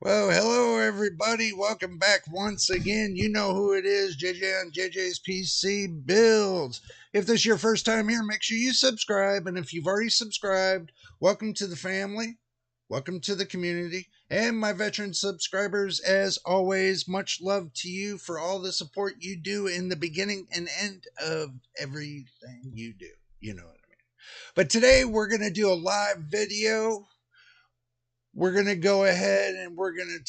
Well, hello everybody. Welcome back once again. You know who it is, JJ on JJ's PC Builds. If this is your first time here, make sure you subscribe. And if you've already subscribed, welcome to the family. Welcome to the community. And my veteran subscribers, as always, much love to you for all the support you do in the beginning and end of everything you do. You know what I mean. But today we're going to do a live video. We're going to go ahead and we're going to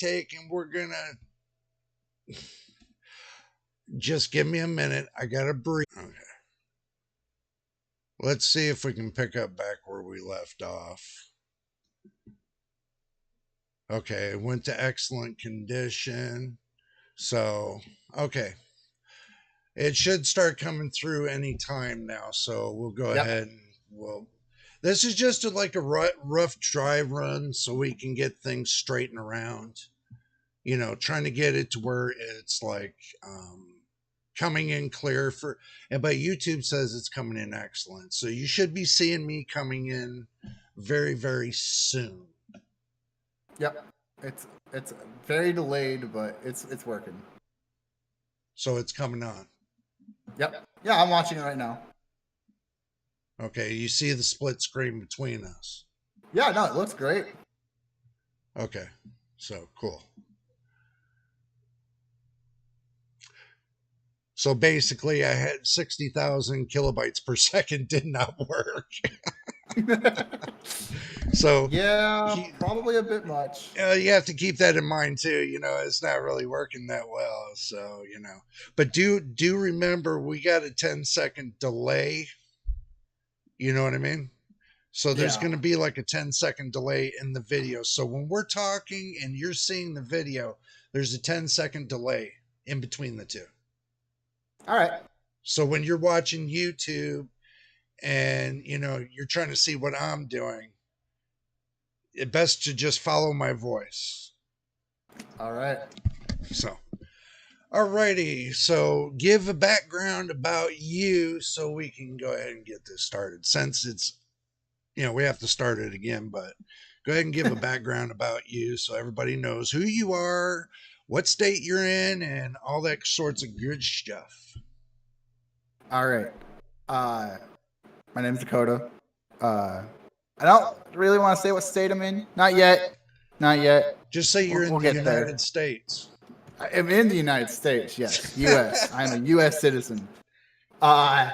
just give me a minute. I got to breathe. Okay. Let's see if we can pick up back where we left off. Okay, it went to excellent condition. So, okay. It should start coming through any time now. So we'll go ahead and this is just like a rough dry run so we can get things straightened around. You know, trying to get it to where it's like coming in clear but YouTube says it's coming in excellent. So you should be seeing me coming in very, very soon. Yep. It's very delayed, but it's working. So it's coming on. Yep. Yeah, I'm watching it right now. Okay, you see the split screen between us. Yeah, no, it looks great. Okay, so cool. So basically, I had 60,000 kilobytes per second did not work. So yeah, probably a bit much. You have to keep that in mind too. You know, it's not really working that well. So but do remember we got a 10-second delay. You know what I mean? So there's going to be like a 10-second delay in the video. So when we're talking and you're seeing the video, there's a 10-second delay in between the two. All right. So when you're watching YouTube and, you're trying to see what I'm doing, it's best to just follow my voice. All right. So, alrighty. So give a background about you so we can go ahead and get this started. Since it's, we have to start it again, but go ahead and give a background about you so everybody knows who you are, what state you're in, and all that sorts of good stuff. All right. My name's Dakota. I don't really want to say what state I'm in. Not yet. Just say you're in the United States. I'm in the United States, yes. U.S. I'm a U.S. citizen. I'm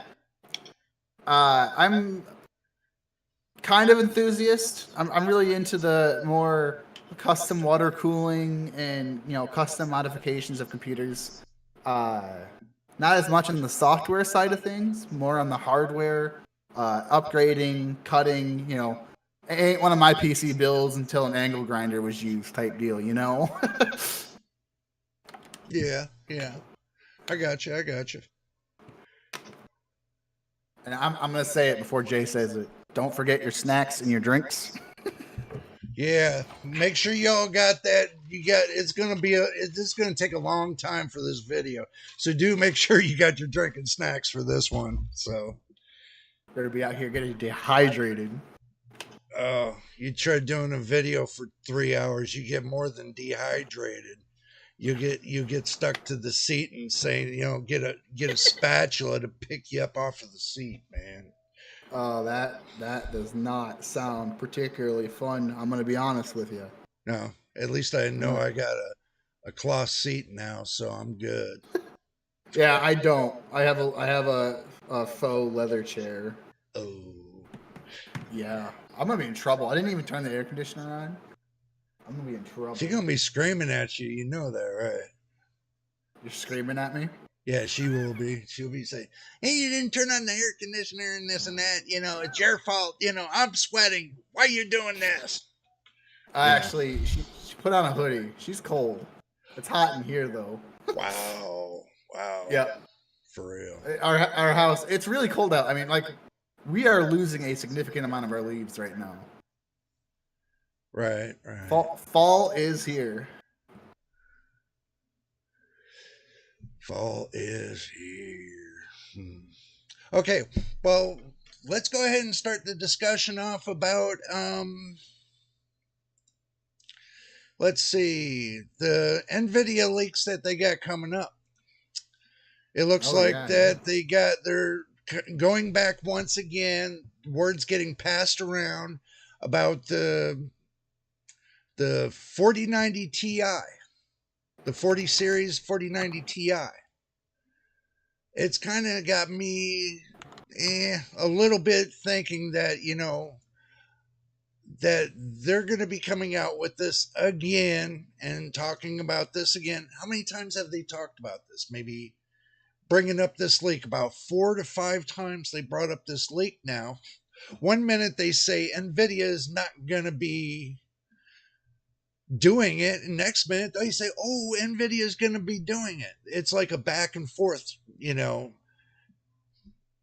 kind of enthusiast. I'm really into the more custom water cooling and custom modifications of computers. Not as much on the software side of things, more on the hardware, upgrading, cutting. It ain't one of my PC builds until an angle grinder was used, type deal. Yeah. I got you. And I'm gonna say it before Jay says it. Don't forget your snacks and your drinks. Yeah, make sure y'all got that. It's gonna take a long time for this video, so do make sure you got your drink and snacks for this one. So better be out here getting dehydrated. Oh, you try doing a video for 3 hours, you get more than dehydrated. You get stuck to the seat and saying, get a spatula to pick you up off of the seat, man. Oh, that does not sound particularly fun. I'm going to be honest with you. No, at least I know I got a cloth seat now, so I'm good. Yeah, I don't. I have a faux leather chair. Oh. Yeah, I'm going to be in trouble. I didn't even turn the air conditioner on. I'm going to be in trouble. She's going to be screaming at you. You know that, right? You're screaming at me? Yeah, she will be. She'll be saying, hey, you didn't turn on the air conditioner and this and that. It's your fault. I'm sweating. Why are you doing this? Actually, she put on a hoodie. She's cold. It's hot in here, though. Wow. Yeah. For real. Our house, it's really cold out. I mean, we are losing a significant amount of our leaves right now. Right. Fall is here. Fall is here. Okay, well, let's go ahead and start the discussion off about let's see the Nvidia leaks that they got coming up. It looks Oh like yeah, yeah. that they're going back once again. Words getting passed around about the 4090 Ti, the 40 series 4090 Ti. It's kind of got me a little bit thinking that, that they're going to be coming out with this again and talking about this again. How many times have they talked about this? Maybe bringing up this leak about 4 to 5 times they brought up this leak now. One minute they say Nvidia is not going to be doing it, and next minute they say, oh, Nvidia is going to be doing it. It's like a back and forth,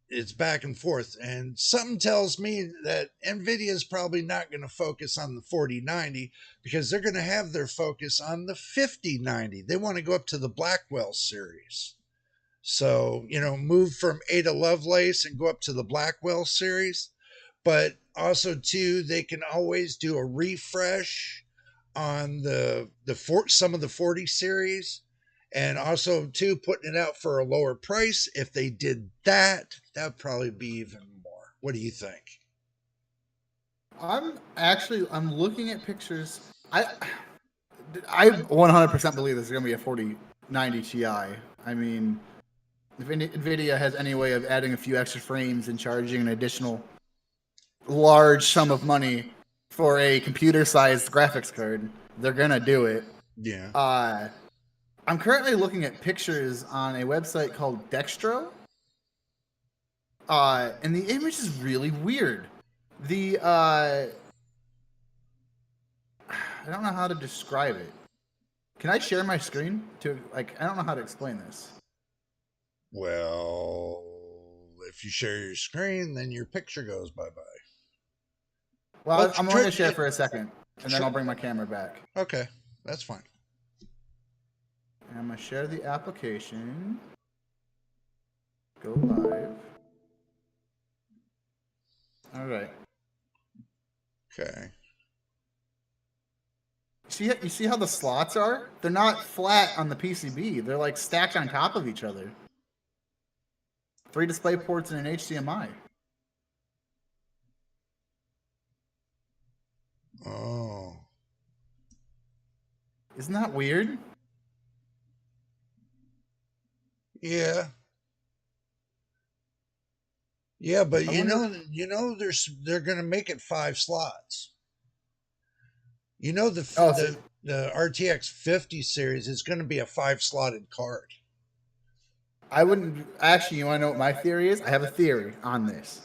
it's back and forth. And something tells me that Nvidia is probably not going to focus on the 4090 because they're going to have their focus on the 5090. They want to go up to the Blackwell series. So, move from Ada Lovelace and go up to the Blackwell series. But also, too, they can always do a refresh on some of the 40 series, and also too putting it out for a lower price. If they did that, that'd probably be even more. What do you think? I'm looking at pictures. I 100% believe this is going to be a 4090 Ti. I mean, if Nvidia has any way of adding a few extra frames and charging an additional large sum of money for a computer-sized graphics card, they're gonna do it. Yeah. I'm currently looking at pictures on a website called Dextro, and the image is really weird. I don't know how to describe it. Can I share my screen to I don't know how to explain this. Well, if you share your screen, then your picture goes bye bye. Well, I'm only gonna share for a second, and then I'll bring my camera back. Okay, that's fine. I'm gonna share the application. Go live. All right. Okay. You see how the slots are? They're not flat on the PCB. They're like stacked on top of each other. 3 display ports and an HDMI. Oh. Isn't that weird? Yeah. Yeah, but they're going to make it 5 slots. The RTX 50 series is going to be a 5-slotted card. I wouldn't actually. You want to know what my theory is? I have a theory on this.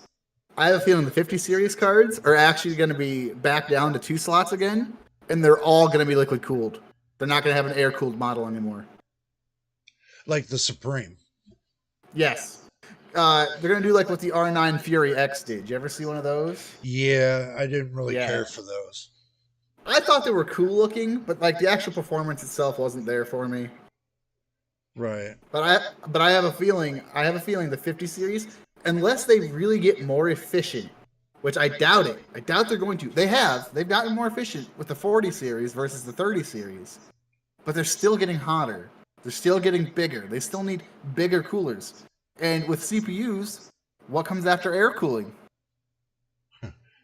I have a feeling the 50 series cards are actually going to be back down to 2 slots again, and they're all going to be liquid cooled. They're not going to have an air cooled model anymore. Like the Supreme. Yes. They're going to do like what the R9 Fury X did. You ever see one of those? Yeah, I didn't really care for those. I thought they were cool looking, but like the actual performance itself wasn't there for me. Right. But I have a feeling the 50 series, unless they really get more efficient, which I doubt it. I doubt they're going to. They've gotten more efficient with the 40 series versus the 30 series. But they're still getting hotter. They're still getting bigger. They still need bigger coolers. And with CPUs, what comes after air cooling?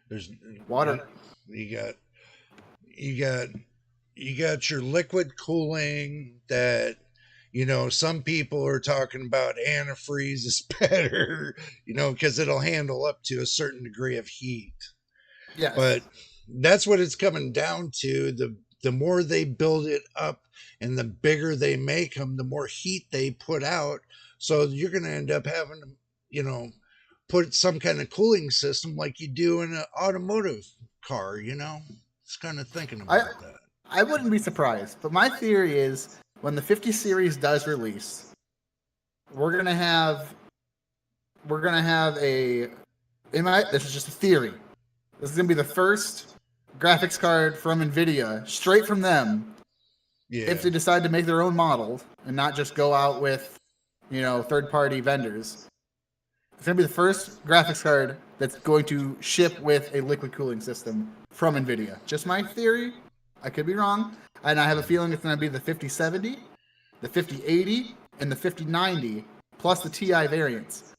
There's water. You got your liquid cooling that some people are talking about antifreeze is better, because it'll handle up to a certain degree of heat. Yes. But that's what it's coming down to. The more they build it up and the bigger they make them, the more heat they put out. So you're going to end up having to, put some kind of cooling system like you do in an automotive car, It's kind of thinking about that. I wouldn't be surprised. But my theory is when the 50 series does release, we're gonna have this is just a theory. This is gonna be the first graphics card from Nvidia, straight from them. Yeah. If they decide to make their own model and not just go out with, third-party vendors. It's gonna be the first graphics card that's going to ship with a liquid cooling system from Nvidia. Just my theory. I could be wrong. And I have a feeling it's going to be the 5070, the 5080, and the 5090, plus the TI variants.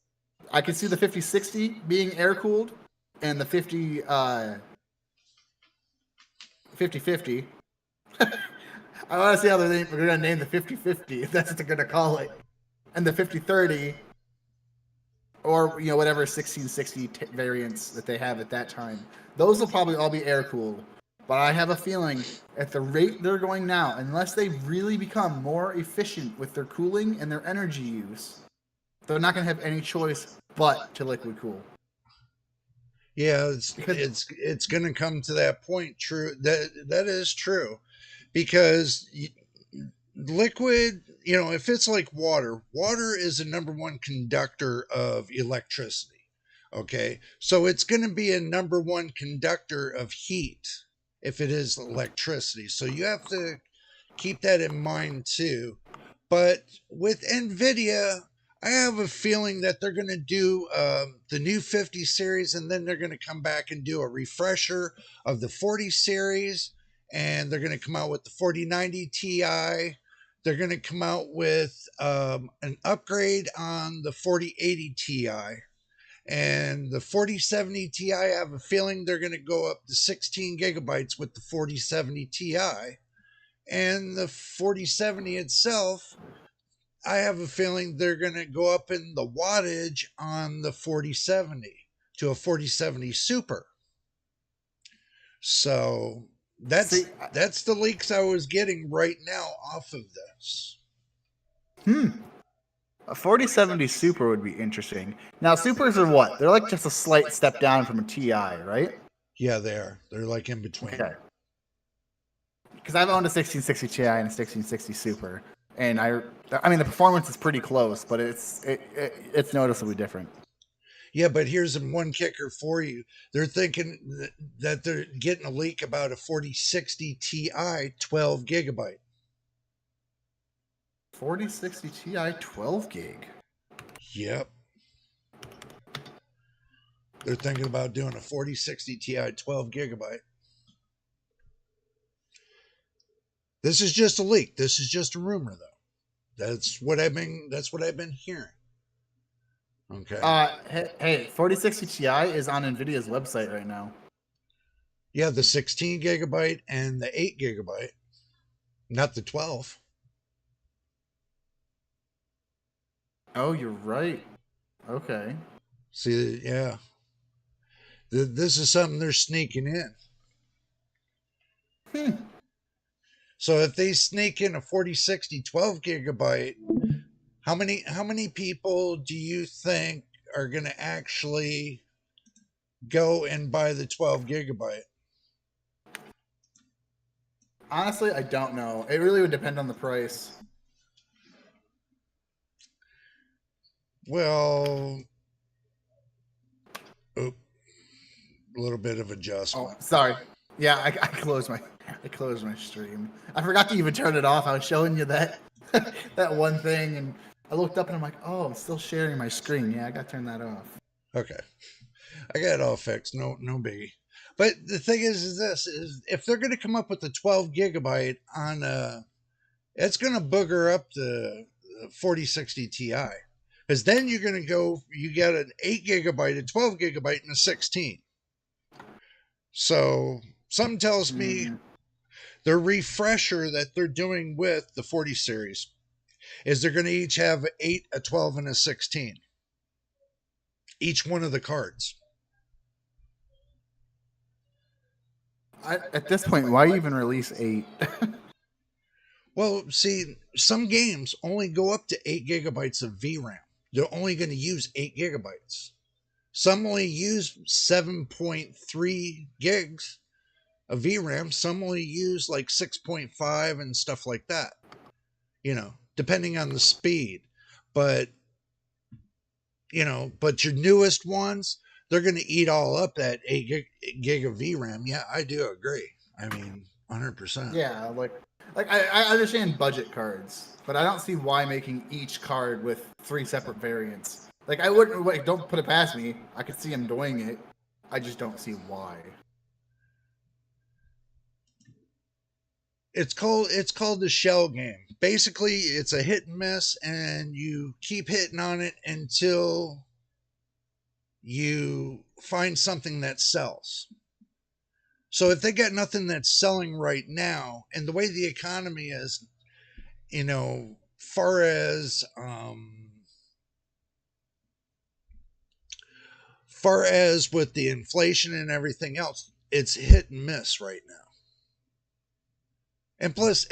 I can see the 5060 being air cooled, and the 5050. I want to see how they're going to name the 5050, if that's what they're going to call it. And the 5030, or whatever 1660 variants that they have at that time. Those will probably all be air cooled. But I have a feeling at the rate they're going now, unless they really become more efficient with their cooling and their energy use, they're not going to have any choice but to liquid cool. Yeah, Because it's going to come to that point. True, that is true, because liquid, if it's like water, water is the number one conductor of electricity. Okay, so it's going to be a number one conductor of heat if it is electricity. So you have to keep that in mind too. But with Nvidia, I have a feeling that they're going to do the new 50 series, and then they're going to come back and do a refresher of the 40 series, and they're going to come out with the 4090 Ti. They're going to come out with an upgrade on the 4080 Ti. And the 4070 Ti, I have a feeling they're going to go up to 16 gigabytes with the 4070 Ti. And the 4070 itself, I have a feeling they're going to go up in the wattage on the 4070 to a 4070 Super. So that's the leaks I was getting right now off of this. A 4070 Super would be interesting. Now, Supers are what? They're like just a slight step down from a TI, right? Yeah, they are. They're like in between. Okay. Because I've owned a 1660 Ti and a 1660 Super, and I mean the performance is pretty close, but it's noticeably different. Yeah, but here's one kicker for you. They're thinking that they're getting a leak about a 4060 Ti 12 gigabyte. 4060 Ti 12 gig. Yep. They're thinking about doing a 4060 Ti 12 gigabyte. This is just a leak. This is just a rumor, though. That's what I've been hearing. Okay. Hey, 4060 Ti is on Nvidia's website right now. Yeah, the 16 gigabyte and the 8 gigabyte, not the 12. Oh, you're right. Okay. See, yeah. This is something they're sneaking in. So if they sneak in a 4060 12 gigabyte, how many people do you think are going to actually go and buy the 12 gigabyte? Honestly, I don't know. It really would depend on the price. Well, a little bit of adjustment. Oh, sorry. Yeah, I closed my stream. I forgot to even turn it off. I was showing you that that one thing, and I looked up and I'm like, oh, I'm still sharing my screen. Yeah, I got to turn that off. Okay, I got it all fixed. No biggie. But the thing is this: is if they're going to come up with the 12 gigabyte on it's going to booger up the 4060 Ti, because then you're going to go. You got an 8 gigabyte, a 12 gigabyte, and a 16. So something tells me the refresher that they're doing with the 40 series is they're going to each have 8, a 12, and a 16. Each one of the cards. At this point, why even release 8? Well, see, some games only go up to 8 gigabytes of VRAM. They're only going to use 8 gigabytes. Some only use 7.3 gigs of VRAM. Some only use like 6.5 and stuff like that. Depending on the speed. But your newest ones, they're going to eat all up that 8 gig of VRAM. Yeah, I do agree. I mean, 100%. Yeah, like I understand budget cards, but I don't see why making each card with 3 separate variants. Like I wouldn't don't put it past me. I could see him doing it. I just don't see why. it's called the shell game. Basically, it's a hit and miss, and you keep hitting on it until you find something that sells. So if they got nothing that's selling right now, and the way the economy is, far as with the inflation and everything else, it's hit and miss right now. And plus,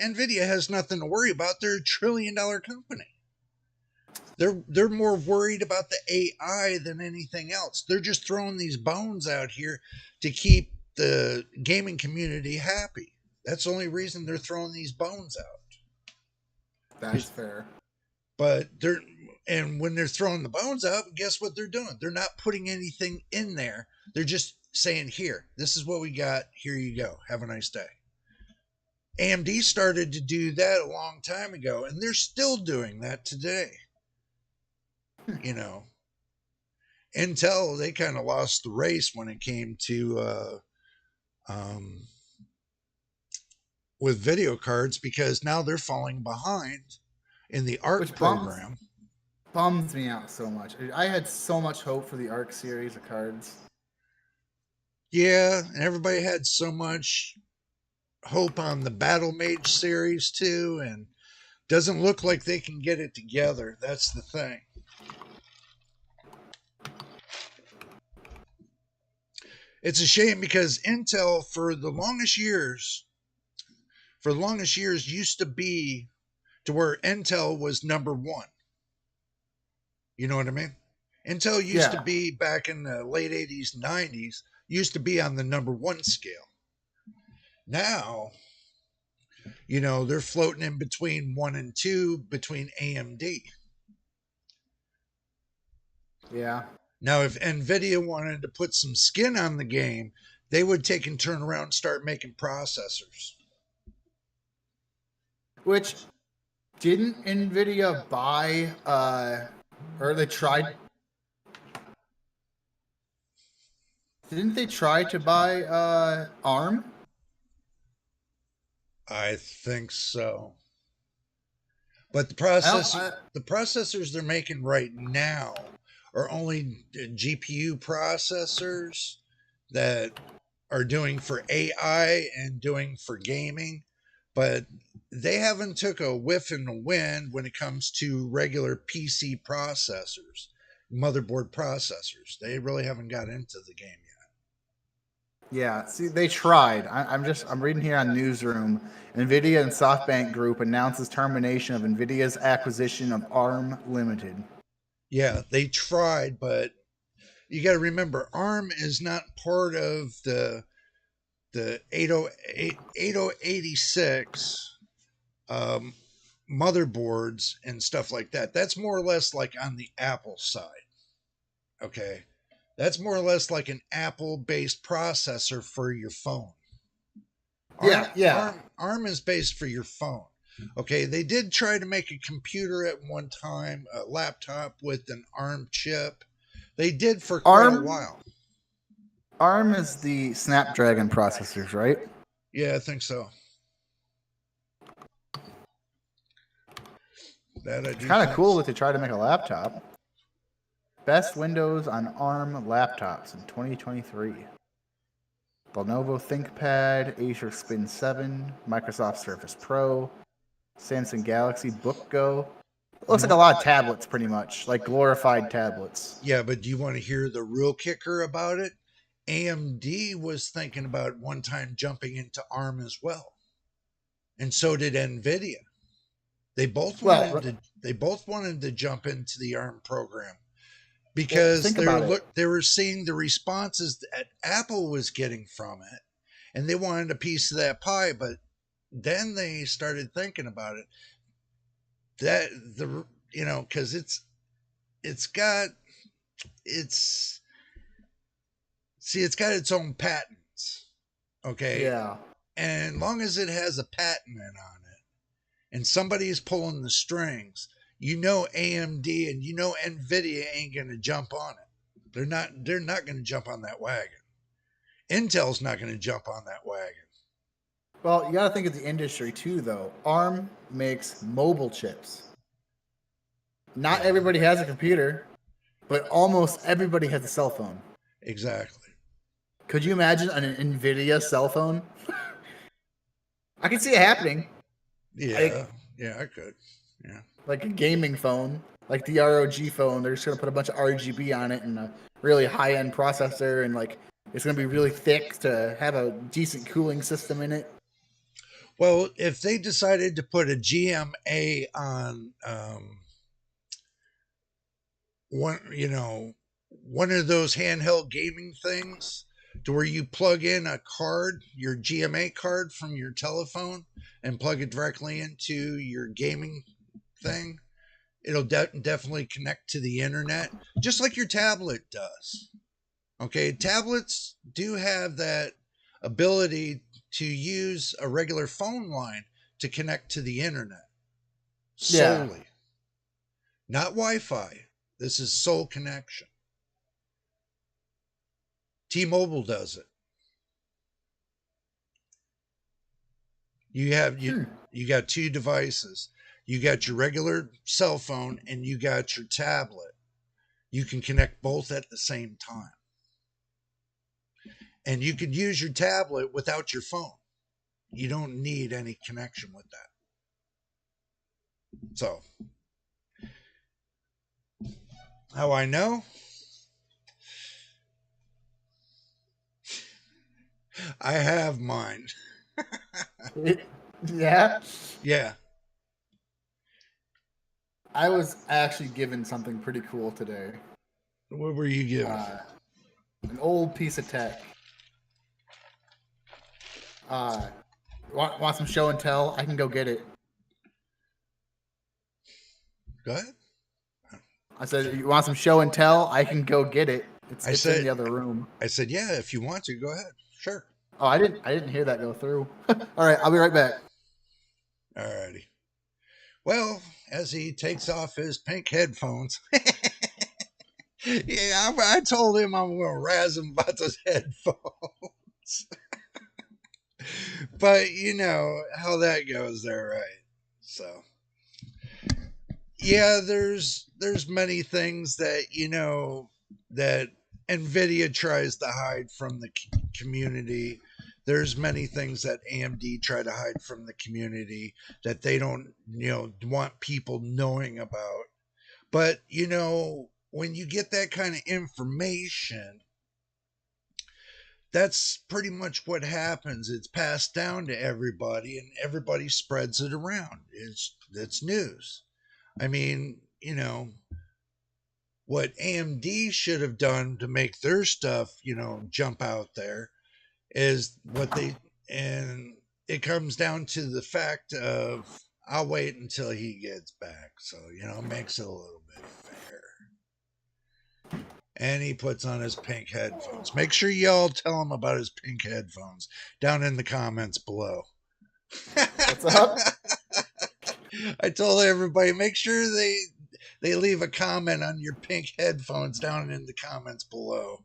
Nvidia has nothing to worry about. They're $1 trillion company. They're more worried about the AI than anything else. They're just throwing these bones out here to keep the gaming community happy. That's the only reason they're throwing these bones out. That's fair. But when they're throwing the bones out, guess what they're doing? They're not putting anything in there. They're just saying, "Here, this is what we got. Here you go. Have a nice day." AMD started to do that a long time ago, and they're still doing that today. Intel, they kind of lost the race when it came to with video cards, because now they're falling behind in the ARC program. Bums me out so much. I had so much hope for the ARC series of cards. Yeah, and everybody had so much hope on the Battle Mage series too, and doesn't look like they can get it together. That's the thing. It's a shame, because Intel for the longest years used to be to where Intel was number one. You know what I mean? Intel used to be, back in the late 80s, 90s, used to be on the number one scale. Now, they're floating in between 1 and 2, between AMD. Yeah. Now, if Nvidia wanted to put some skin on the game, they would take and turn around and start making processors. Which, didn't Nvidia buy, or they tried? Didn't they try to buy ARM? I think so. But the processors they're making right now are only GPU processors that are doing for AI and doing for gaming, but they haven't took a whiff in the wind when it comes to regular PC processors, motherboard processors. They really haven't got into the game yet. Yeah, see, they tried. I'm reading here on Newsroom. Nvidia and SoftBank Group announces termination of Nvidia's acquisition of ARM Limited. Yeah, they tried, but you got to remember, ARM is not part of the 8086 motherboards and stuff like that. That's more or less like on the Apple side. Okay. That's more or less like an Apple-based processor for your phone. ARM is based for your phone. Okay, they did try to make a computer at one time, a laptop with an ARM chip. They did for quite a while. ARM is the Snapdragon processors, right? Yeah, I think so. It's kind of cool that they tried to make a laptop. Best Windows on ARM laptops in 2023. Lenovo ThinkPad, Acer Spin 7, Microsoft Surface Pro, Samsung Galaxy Book Go. Looks like a lot of tablets, pretty much, like glorified tablets. Yeah, but do you want to hear the real kicker about it? AMD was thinking about one time jumping into ARM as well, and so did Nvidia. They both wanted to jump into the ARM program, because they were seeing the responses that Apple was getting from it, and they wanted a piece of that pie. But then they started thinking about it, because it's got its own patents. Okay. Yeah. And long as it has a patent on it, and somebody's pulling the strings, AMD and Nvidia ain't going to jump on it. They're not going to jump on that wagon. Intel's not going to jump on that wagon. Well, you got to think of the industry too, though. ARM makes mobile chips. Not Yeah, everybody has a computer, but almost everybody has a cell phone. exactly. Could you imagine an Nvidia cell phone? I can see it happening. Yeah, Like yeah, I could. Yeah. like a gaming phone, like the ROG phone. They're just gonna put a bunch of RGB on it and a really high end processor, and like it's gonna be really thick to have a decent cooling system in it. Well, if they decided to put a GMA on one of those handheld gaming things to where you plug in a card, your GMA card from your telephone, and plug it directly into your gaming thing, it'll definitely connect to the internet, just like your tablet does. Okay, tablets do have that ability to use a regular phone line to connect to the internet Yeah. solely, not Wi Fi. This is sole connection. T Mobile does it. You have Hmm. you got two devices. You got your regular cell phone and you got your tablet. You can connect both at the same time. And you can use your tablet without your phone. You don't need any connection with that. So, how I know? I have mine. Yeah. Yeah. I was actually given something pretty cool today. What were you given? An old piece of tech. Uh, want some show and tell? I can go get it. Go ahead. I said, you want some show and tell? I can go get it. I It's in said the other room. I said, yeah, if you want to, go ahead. Sure. Oh, I didn't hear that go through. All right, I'll be right back. Alrighty. Well, as he takes off his pink headphones. Yeah, I told him I'm going to razz him about those headphones. But you know how that goes there, right? So, yeah, there's many things that that Nvidia tries to hide from the community. There's many things that AMD try to hide from the community that they don't, want people knowing about. But, when you get that kind of information, that's pretty much what happens. It's passed down to everybody and everybody spreads it around. It's news. I mean, what AMD should have done to make their stuff, jump out there is what they and it comes down to the fact of I'll wait until he gets back. So, it makes it a little bit fair. And he puts on his pink headphones. Make sure y'all tell him about his pink headphones down in the comments below. What's up? I told everybody make sure they leave a comment on your pink headphones down in the comments below.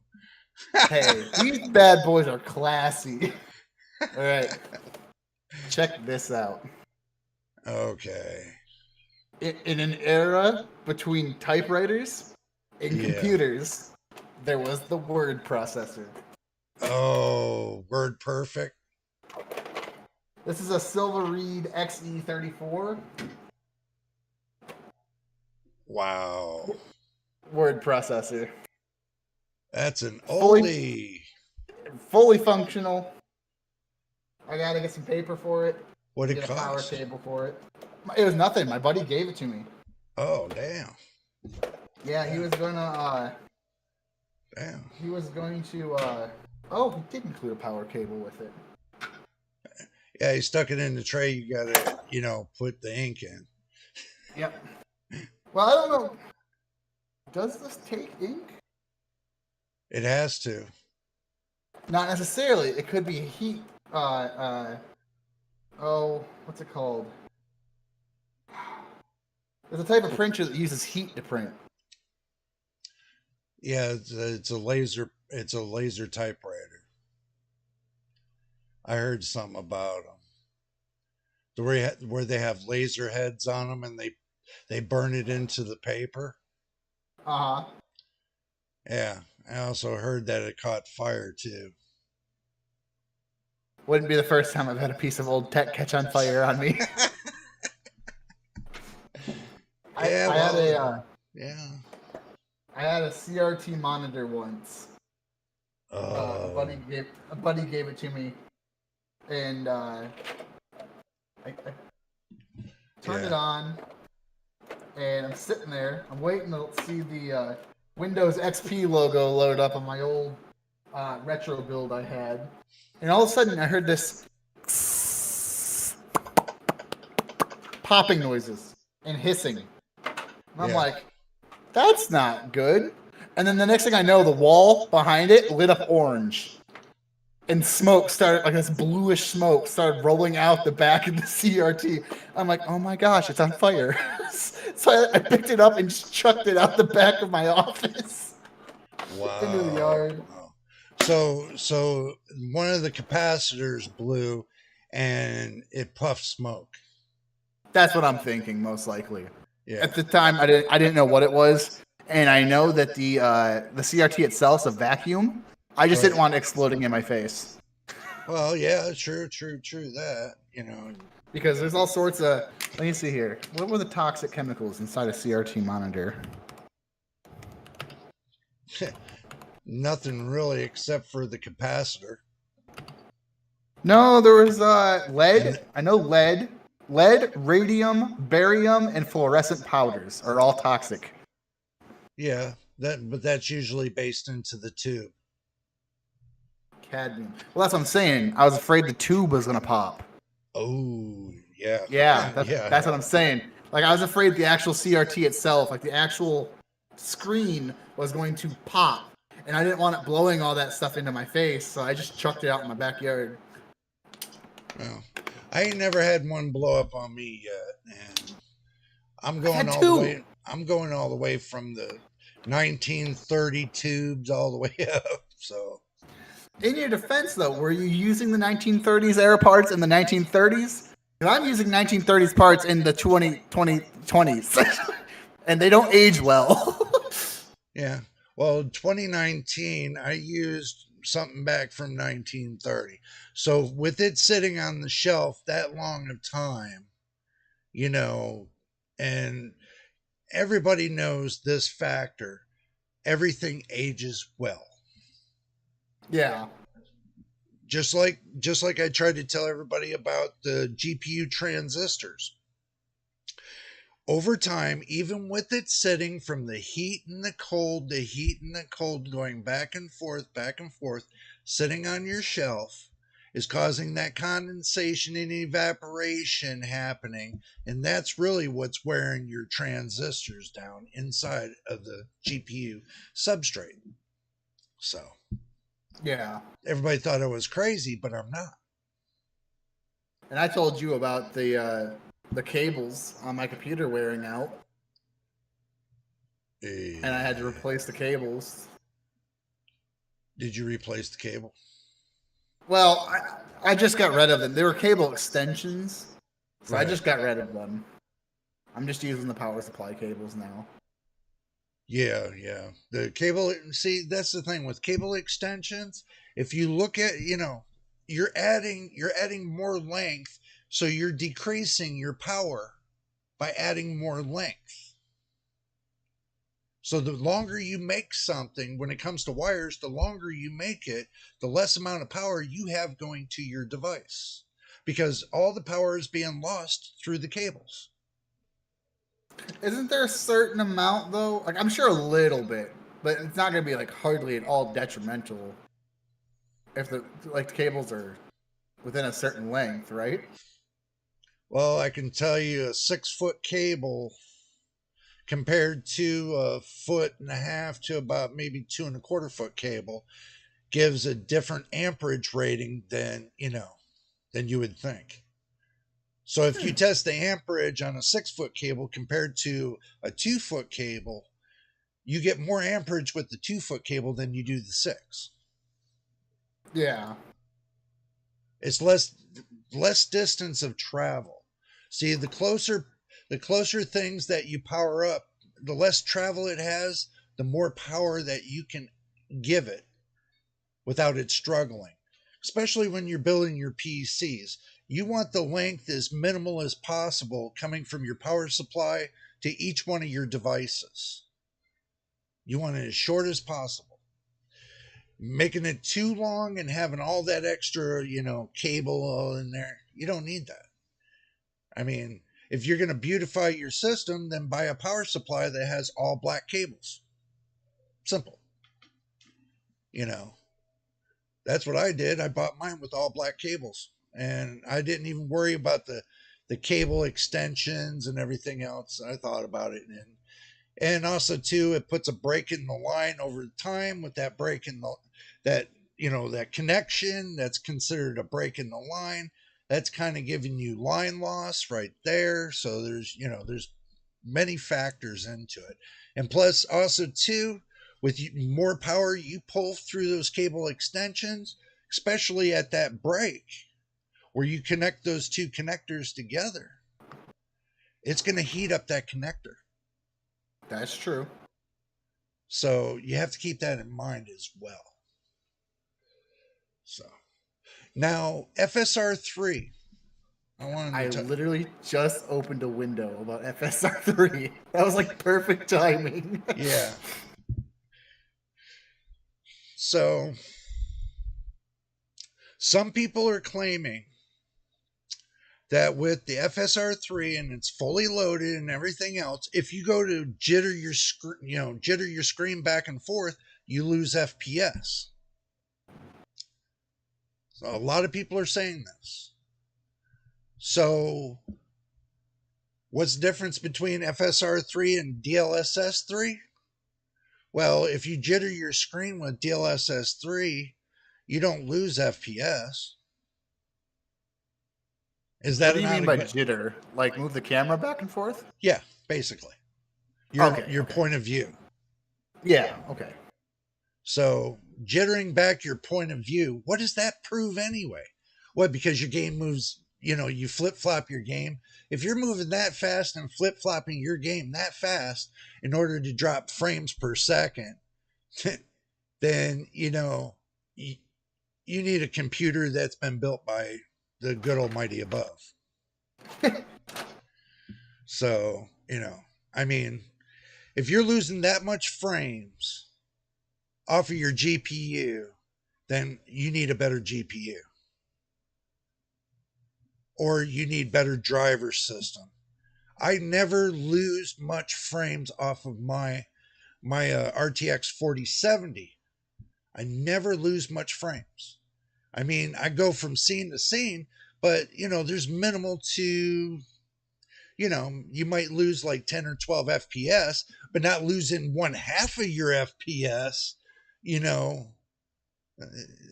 Hey, these bad boys are classy. All right, check this out. Okay. In an era between typewriters and Yeah. computers, there was the word processor. Oh, word perfect. This is a Silver Reed XE34 Wow. word processor. That's an Fully, oldie. fully functional. I gotta get some paper for it. What it Get a power cost? cable for it. It was nothing. My buddy gave it to me. Oh, damn. Yeah, he was gonna. Damn. He was going to. Oh, he did include a power cable with it. Yeah, he stuck it in the tray. You got to, put the ink in. Yep. Well, I don't know. Does this take ink? It has to. Not necessarily. It could be heat. Oh, what's it called? There's a type of printer that uses heat to print. Yeah, it's a laser. It's a laser typewriter. I heard something about them. where they have laser heads on them and they burn it into the paper. Uh huh. Yeah, I also heard that it caught fire too. Wouldn't be the first time I've had a piece of old tech catch on fire on me. I, Yeah, I had well, a yeah. I had a CRT monitor once. A Oh, buddy gave it to me, and I turned it yeah, on, and I'm sitting there. I'm waiting to see the Windows XP logo load up on my old retro build I had, and all of a sudden I heard this popping noises and hissing, and I'm yeah. like, "That's not good." And then the next thing I know, the wall behind it lit up orange. And smoke started, like this bluish smoke started rolling out the back of the CRT. I'm like, oh my gosh, it's on fire. So I picked it up and just chucked it out the back of my office into the Wow. yard. Wow. So one of the capacitors blew, and it puffed smoke. That's what I'm thinking, most likely. Yeah. At the time, I didn't know what it was, and I know that the CRT itself is a vacuum. I just didn't Right. want it exploding in my face Well, yeah, true that, you know. because there's all sorts of. Let me see here. What were the toxic chemicals inside a CRT monitor? Nothing really except for the capacitor. No, there was lead. And I know lead. Lead, radium, barium, and fluorescent powders are all toxic. yeah, but that's usually based into the tube. Cadmium. Well, that's what I'm saying. I was afraid the tube was gonna pop. Oh, yeah. Yeah, that's Yeah. that's what I'm saying. Like I was afraid the actual CRT itself, like the actual screen, was going to pop, and I didn't want it blowing all that stuff into my face, so I just chucked it out in my backyard. Well, I ain't never had one blow up on me yet, and I'm I've going had all the two. way. I'm going all the way from the 1930 tubes all the way up. So In your defense, though, were you using the 1930s era parts in the 1930s? Because I'm using 1930s parts in the 2020s, and they don't age well. yeah. Well, 2019, I used something back from 1930. So with it sitting on the shelf that long of time, you know, and everybody knows this factor, everything ages well. Yeah. Just like I tried to tell everybody about the GPU transistors. Over time, even with it sitting from the heat and the cold, the heat and the cold going back and forth, sitting on your shelf is causing that condensation and evaporation happening. And that's really what's wearing your transistors down inside of the GPU substrate. So Yeah. everybody thought I was crazy, but I'm not. And I told you about the cables on my computer wearing out, and I had to replace the cables. Did you replace the cable? Well, I just got rid of them. They were cable extensions, so I Right. just got rid of them. I'm just using the power supply cables now. Yeah, yeah. The cable, see, that's the thing with cable extensions. If you look at, you're adding more length, so you're decreasing your power by adding more length. So the longer you make something when it comes to wires, the longer you make it, the less amount of power you have going to your device because all the power is being lost through the cables. Isn't there a certain amount though? Like I'm sure a little bit, but it's not gonna be like hardly at all detrimental if the cables are within a certain length, right? Well, I can tell you a 6 foot cable compared to a foot and a half to about maybe 2.25 foot cable gives a different amperage rating than you would think. So if you test the amperage on a 6 foot cable compared to a 2 foot cable, you get more amperage with the 2 foot cable than you do the six. Yeah. It's less distance of travel. See, the closer things that you power up, the less travel it has, the more power that you can give it without it struggling. Especially when you're building your PCs. You want the length as minimal as possible coming from your power supply to each one of your devices. You want it as short as possible. Making it too long and having all that extra, cable in there, you don't need that. I mean, if you're going to beautify your system, then buy a power supply that has all black cables. Simple. You know, that's what I did. I bought mine with all black cables, and I didn't even worry about the cable extensions and everything else. I thought about it, and also too, it puts a break in the line over time. With that break in that that connection, that's considered a break in the line. That's kind of giving you line loss right there. So there's many factors into it, and plus also too, with more power you pull through those cable extensions, especially at that break where you connect those two connectors together, it's going to heat up that connector. That's true. So you have to keep that in mind as well. So now FSR3. I literally just opened a window about FSR3. That was like perfect timing. Yeah. So some people are claiming that with the FSR3 and it's fully loaded and everything else, if you go to jitter your screen back and forth, you lose FPS. So a lot of people are saying this. So what's the difference between FSR3 and DLSS3? Well, if you jitter your screen with DLSS3, you don't lose FPS. Is What that do you not mean a by good? jitter? Like move the camera back and forth? Yeah, basically. Your Okay. point of view. Yeah. Okay. So jittering back your point of view, what does that prove anyway? What, because your game moves, you flip flop your game. If you're moving that fast and flip flopping your game that fast in order to drop frames per second, then, you need a computer that's been built by the good almighty above. So, I mean, if you're losing that much frames off of your GPU, then you need a better GPU. Or you need better driver system. I never lose much frames off of my RTX 4070. I never lose much frames. I mean, I go from scene to scene, but there's minimal to you might lose like 10 or 12 FPS, but not losing one half of your FPS. You know,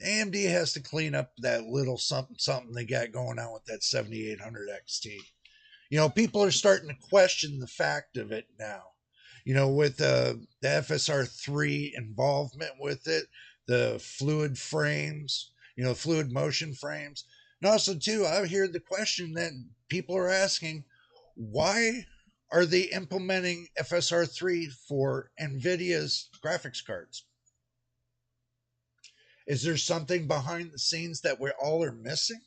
AMD has to clean up that little something something they got going on with that 7800 XT. People are starting to question the fact of it now. With the FSR3 involvement with it, the fluid frames, fluid motion frames. And also, too, I hear the question that people are asking, why are they implementing FSR3 for NVIDIA's graphics cards? Is there something behind the scenes that we all are missing?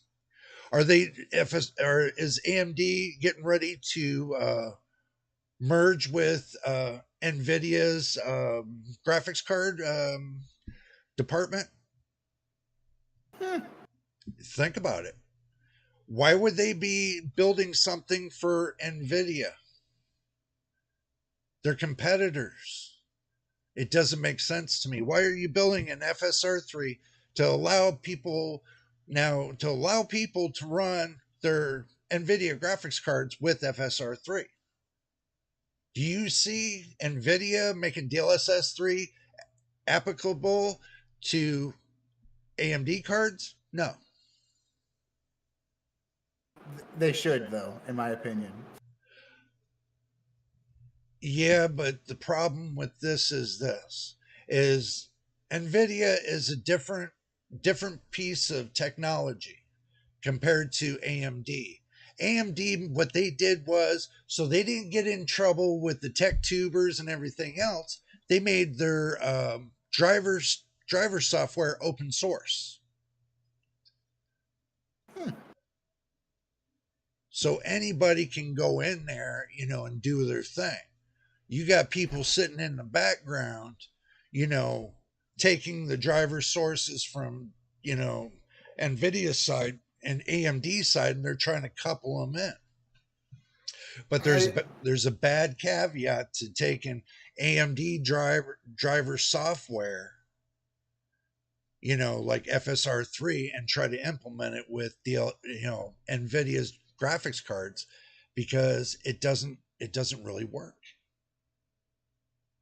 Are they or is AMD getting ready to merge with NVIDIA's graphics card department? Think about it. Why would they be building something for NVIDIA? They're competitors. It doesn't make sense to me. Why are you building an FSR3 to allow people to run their NVIDIA graphics cards with FSR3? Do you see NVIDIA making DLSS 3 applicable to AMD cards? No. They should, though, in my opinion. Yeah, but the problem with this is NVIDIA is a different piece of technology compared to AMD. AMD, what they did was, so they didn't get in trouble with the tech tubers and everything else, they made their driver software open source. So anybody can go in there, and do their thing. You got people sitting in the background, you know, taking the driver sources from, Nvidia side and AMD side, and they're trying to couple them in. But I there's a bad caveat to taking AMD driver software, like FSR3, and try to implement it with the Nvidia's graphics cards, because it doesn't really work.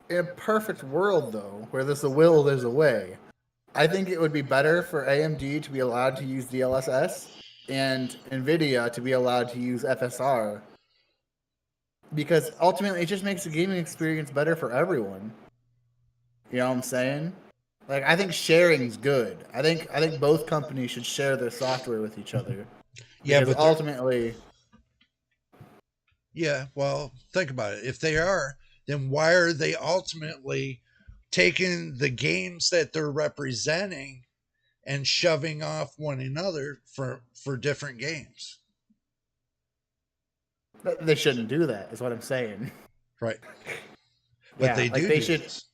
In a perfect world, though, where there's a will, there's a way. I think it would be better for AMD to be allowed to use DLSS and Nvidia to be allowed to use FSR, because ultimately it just makes the gaming experience better for everyone. You know what I'm saying? Like, I think sharing's good. I think both companies should share their software with each other, Yeah, because but they're ultimately, Yeah, well, think about it. If they are, then why are they ultimately taking the games that they're representing and shoving off one another for different games? they shouldn't do that. Is what I'm saying. Right. But Yeah, they like do they do should. this.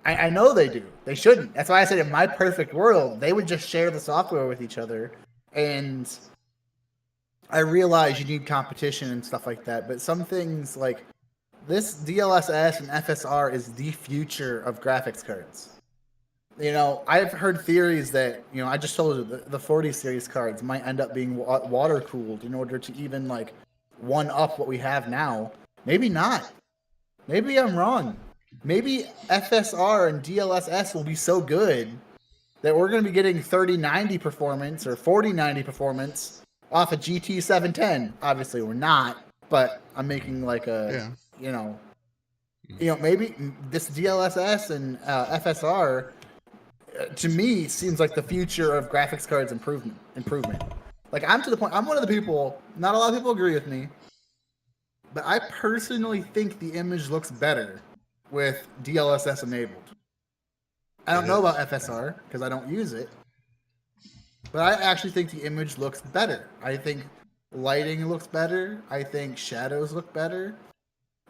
I know they do. They shouldn't. That's why I said in my perfect world, they would just share the software with each other. And I realize you need competition and stuff like that, but some things like this DLSS and FSR is the future of graphics cards. I've heard theories that, I just told you the 40 series cards might end up being water cooled in order to even like one up what we have now. Maybe not. Maybe I'm wrong. Maybe FSR and DLSS will be so good that we're going to be getting 3090 performance or 4090 performance off a GT 710. Obviously, we're not, but I'm making like a, Yeah. you know, maybe this DLSS and FSR to me seems like the future of graphics cards improvement. Like, I'm to the point. I'm one of the people. Not a lot of people agree with me, but I personally think the image looks better with DLSS enabled. I It don't know about is. FSR because I don't use it, but I actually think the image looks better. I think lighting looks better. I think shadows look better,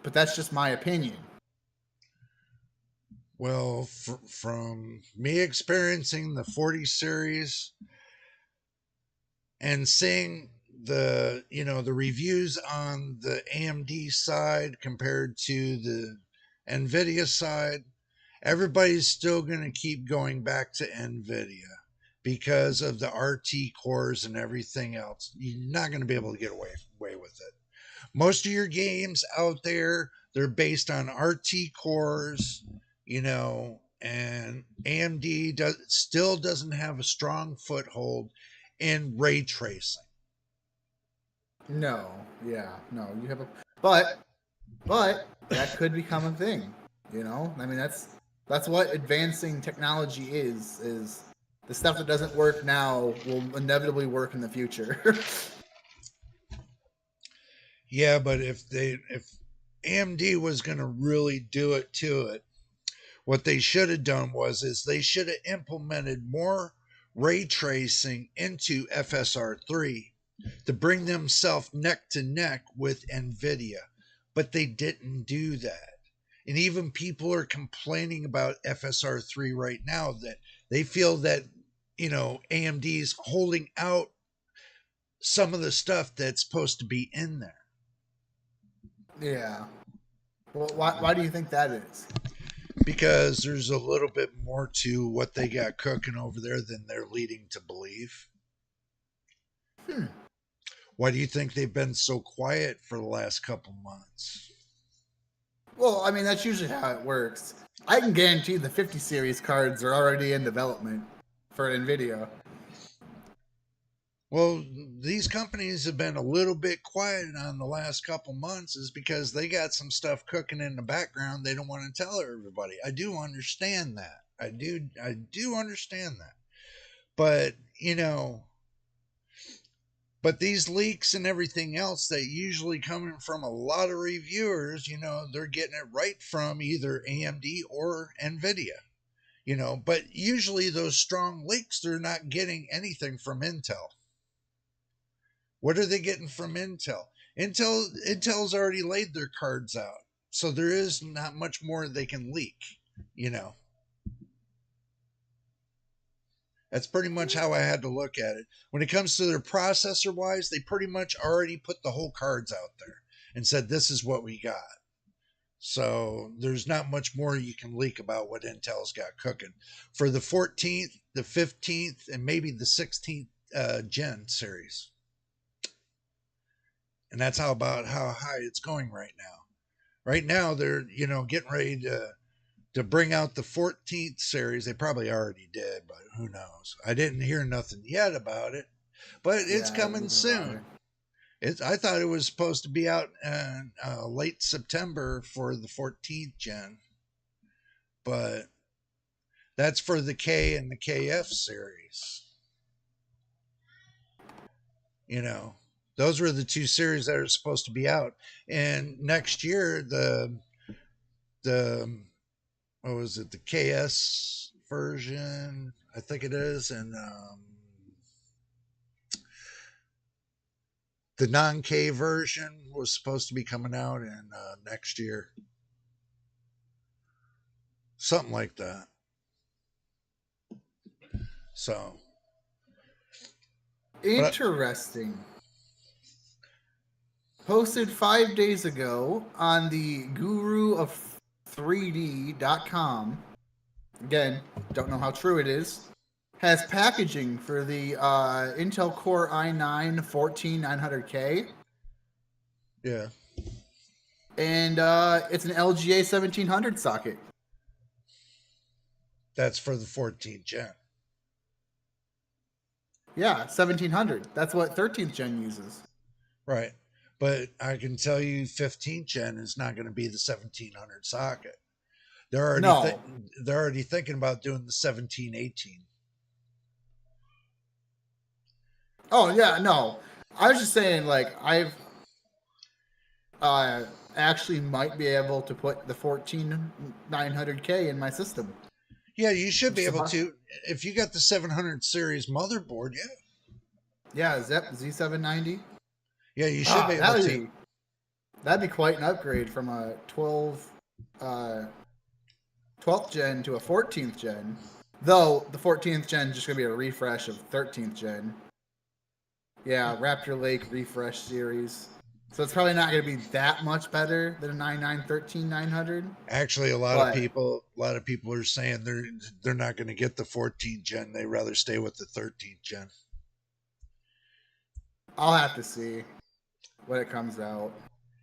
but that's just my opinion. Well, from me experiencing the 40 series and seeing the reviews on the AMD side compared to the Nvidia side, everybody's still going to keep going back to Nvidia because of the RT cores and everything else. You're not going to be able to get away with it. Most of your games out there, they're based on RT cores, and AMD still doesn't have a strong foothold in ray tracing. No, yeah, no, you have a, but that could become a thing. I mean that's what advancing technology is the stuff that doesn't work now will inevitably work in the future. Yeah, but if AMD was going to really do it to it, what they should have done is they should have implemented more ray tracing into FSR3 to bring themselves neck to neck with Nvidia, but they didn't do that. And even people are complaining about FSR3 right now, that they feel that AMD's holding out some of the stuff that's supposed to be in there. Yeah. Well, why do you think that is? Because there's a little bit more to what they got cooking over there than they're leading to believe. Hmm. Why do you think they've been so quiet for the last couple months? Well, I mean, that's usually how it works. I can guarantee the 50 series cards are already in development for Nvidia. Well, these companies have been a little bit quiet on the last couple months is because they got some stuff cooking in the background they don't want to tell everybody. I do understand that. I do understand that. But, But these leaks and everything else that usually coming from a lot of reviewers, they're getting it right from either AMD or Nvidia. But usually those strong leaks, they're not getting anything from Intel. What are they getting from Intel? Intel's already laid their cards out. So there is not much more they can leak, you know. That's pretty much how I had to look at it. When it comes to their processor wise, they pretty much already put the whole cards out there and said, this is what we got. So there's not much more you can leak about what Intel's got cooking. For the 14th, the 15th, and maybe the 16th Gen series. And that's how high it's going right now. Right now, they're, getting ready to bring out the 14th series. They probably already did, but who knows? I didn't hear nothing yet about it, but it's coming soon. I thought it was supposed to be out in late September for the 14th gen, but that's for the K and the KF series. Those were the two series that are supposed to be out, and next year the what was it, the KS version, I think it is, and the non-K version was supposed to be coming out in next year. Something like that. So. Interesting. Posted 5 days ago on the Guru of 3D.com. Again, don't know how true it is. Has packaging for the Intel Core i9 14900K. Yeah. And it's an LGA 1700 socket. That's for the 14th gen. Yeah, 1700. That's what 13th gen uses. Right. But I can tell you 15th gen is not going to be the 1700 socket. They're already thinking about doing the 1718. Oh yeah, no. I was just saying, like, I've actually might be able to put the 14900K in my system. Yeah, you should be able to. If you got the 700 series motherboard, yeah. Yeah, Z790. Yeah, you should be able to. That'd be quite an upgrade from a 12th gen to a 14th gen. Though the 14th gen is just going to be a refresh of 13th gen. Yeah, Raptor Lake refresh series. So it's probably not going to be that much better than a 9913-900. Actually, a lot of people are saying they're not going to get the 14th gen. They rather stay with the 13th gen. I'll have to see when it comes out.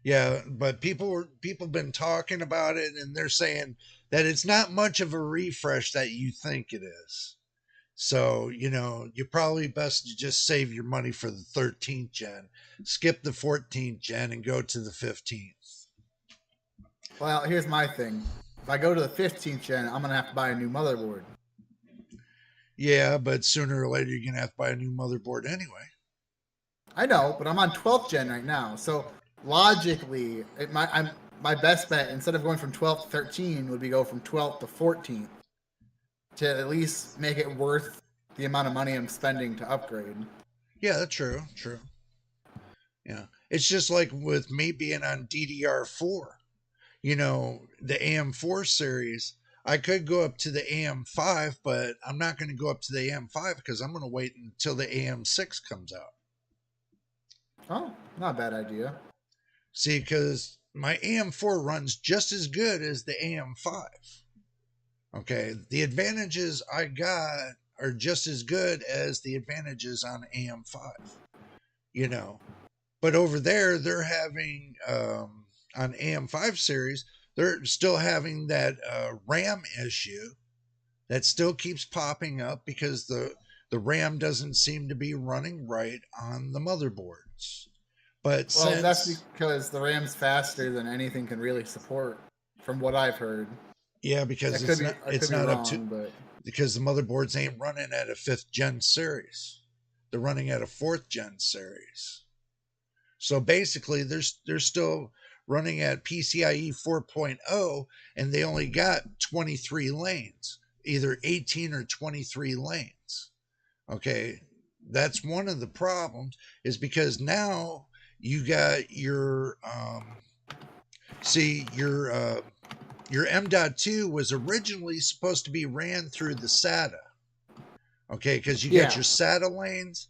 Yeah, but people been talking about it, and they're saying that it's not much of a refresh that you think it is. So, you're probably best to just save your money for the 13th gen, skip the 14th gen, and go to the 15th. Well, here's my thing. If I go to the 15th gen, I'm going to have to buy a new motherboard. Yeah, but sooner or later, you're going to have to buy a new motherboard anyway. I know, but I'm on 12th gen right now. So, logically, my best bet, instead of going from 12th to 13, would be go from 12th to 14th. To at least make it worth the amount of money I'm spending to upgrade. Yeah, that's true. Yeah. It's just like with me being on DDR4. The AM4 series, I could go up to the AM5, but I'm not going to go up to the AM5 because I'm going to wait until the AM6 comes out. Oh, not a bad idea. See, because my AM4 runs just as good as the AM5. Okay, the advantages I got are just as good as the advantages on AM5. But over there, they're having, on AM5 series, they're still having that RAM issue that still keeps popping up because the RAM doesn't seem to be running right on the motherboards. But that's because the RAM's faster than anything can really support, from what I've heard. Yeah, because it's not up to, because the motherboards ain't running at a 5th gen series. They're running at a 4th gen series. So basically, they're still running at PCIe 4.0, and they only got 23 lanes, either 18 or 23 lanes. Okay, that's one of the problems, is because now you got your your M.2 was originally supposed to be ran through the SATA. Okay, because you got Yeah. your SATA lanes.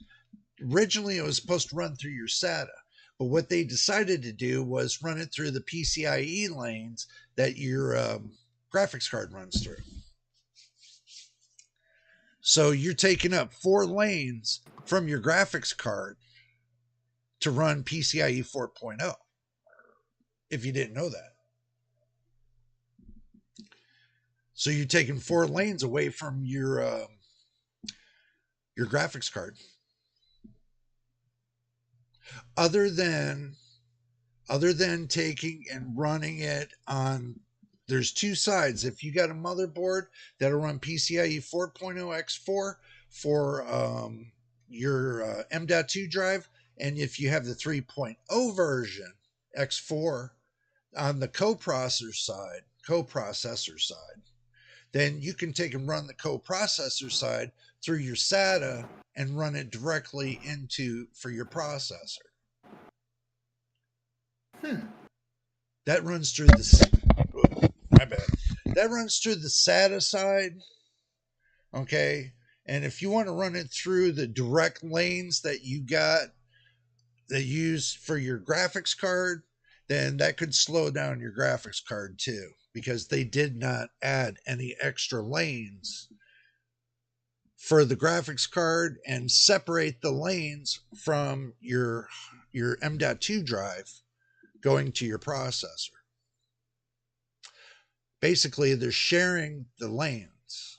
Originally, it was supposed to run through your SATA, but what they decided to do was run it through the PCIe lanes that your graphics card runs through. So you're taking up 4 lanes from your graphics card to run PCIe 4.0, if you didn't know that. So you're taking 4 lanes away from your graphics card. Other than taking and running it on, there's 2 sides. If you got a motherboard that'll run PCIe 4.0 X4 for your M.2 drive, and if you have the 3.0 version X4 on the coprocessor side, then you can take and run the coprocessor side through your SATA and run it directly into for your processor. That runs through my bad. That runs through the SATA side. Okay. And if you want to run it through the direct lanes that you got that use for your graphics card, then that could slow down your graphics card too, because they did not add any extra lanes for the graphics card and separate the lanes from your M.2 drive going to your processor. Basically, they're sharing the lanes.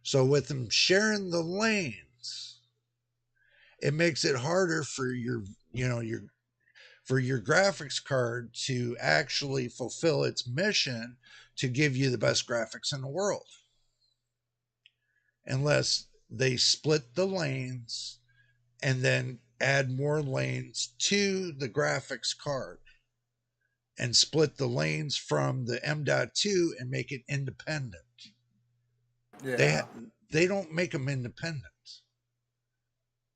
So with them sharing the lanes, it makes it harder for your graphics card to actually fulfill its mission to give you the best graphics in the world. Unless they split the lanes and then add more lanes to the graphics card and split the lanes from the M.2 and make it independent. Yeah. They don't make them independent.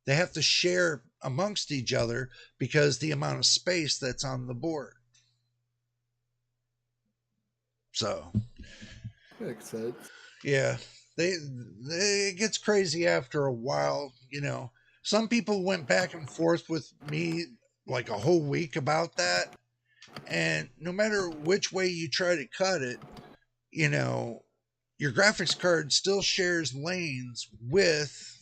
They have to share amongst each other because the amount of space that's on the board. So, Makes sense. yeah, they it gets crazy after a while. Some people went back and forth with me like a whole week about that, and no matter which way you try to cut it, your graphics card still shares lanes with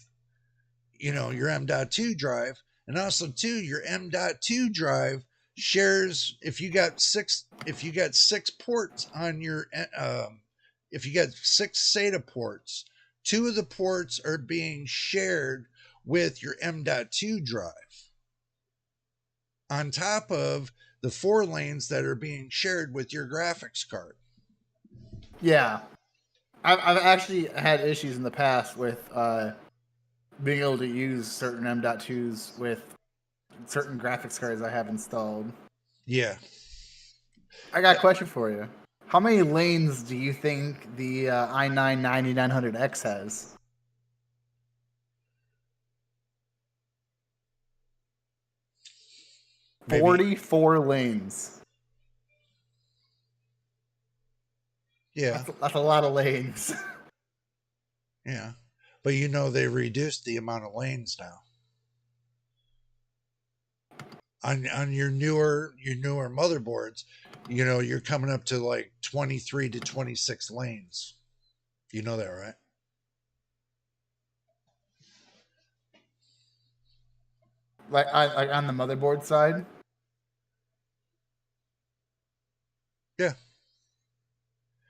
your M.2 drive, and also too your M.2 drive shares, if you got six ports on your if you got 6 SATA ports, 2 of the ports are being shared with your M.2 drive on top of the 4 lanes that are being shared with your graphics card. Yeah. I've actually had issues in the past with being able to use certain M.2s with certain graphics cards I have installed. Yeah. I got a question for you. How many lanes do you think the i9 9900X has? Maybe. 44 lanes. Yeah. That's a lot of lanes. Yeah. But they reduced the amount of lanes now. On your newer motherboards, you're coming up to like 23 to 26 lanes. You know that, right? like on the motherboard side? Yeah.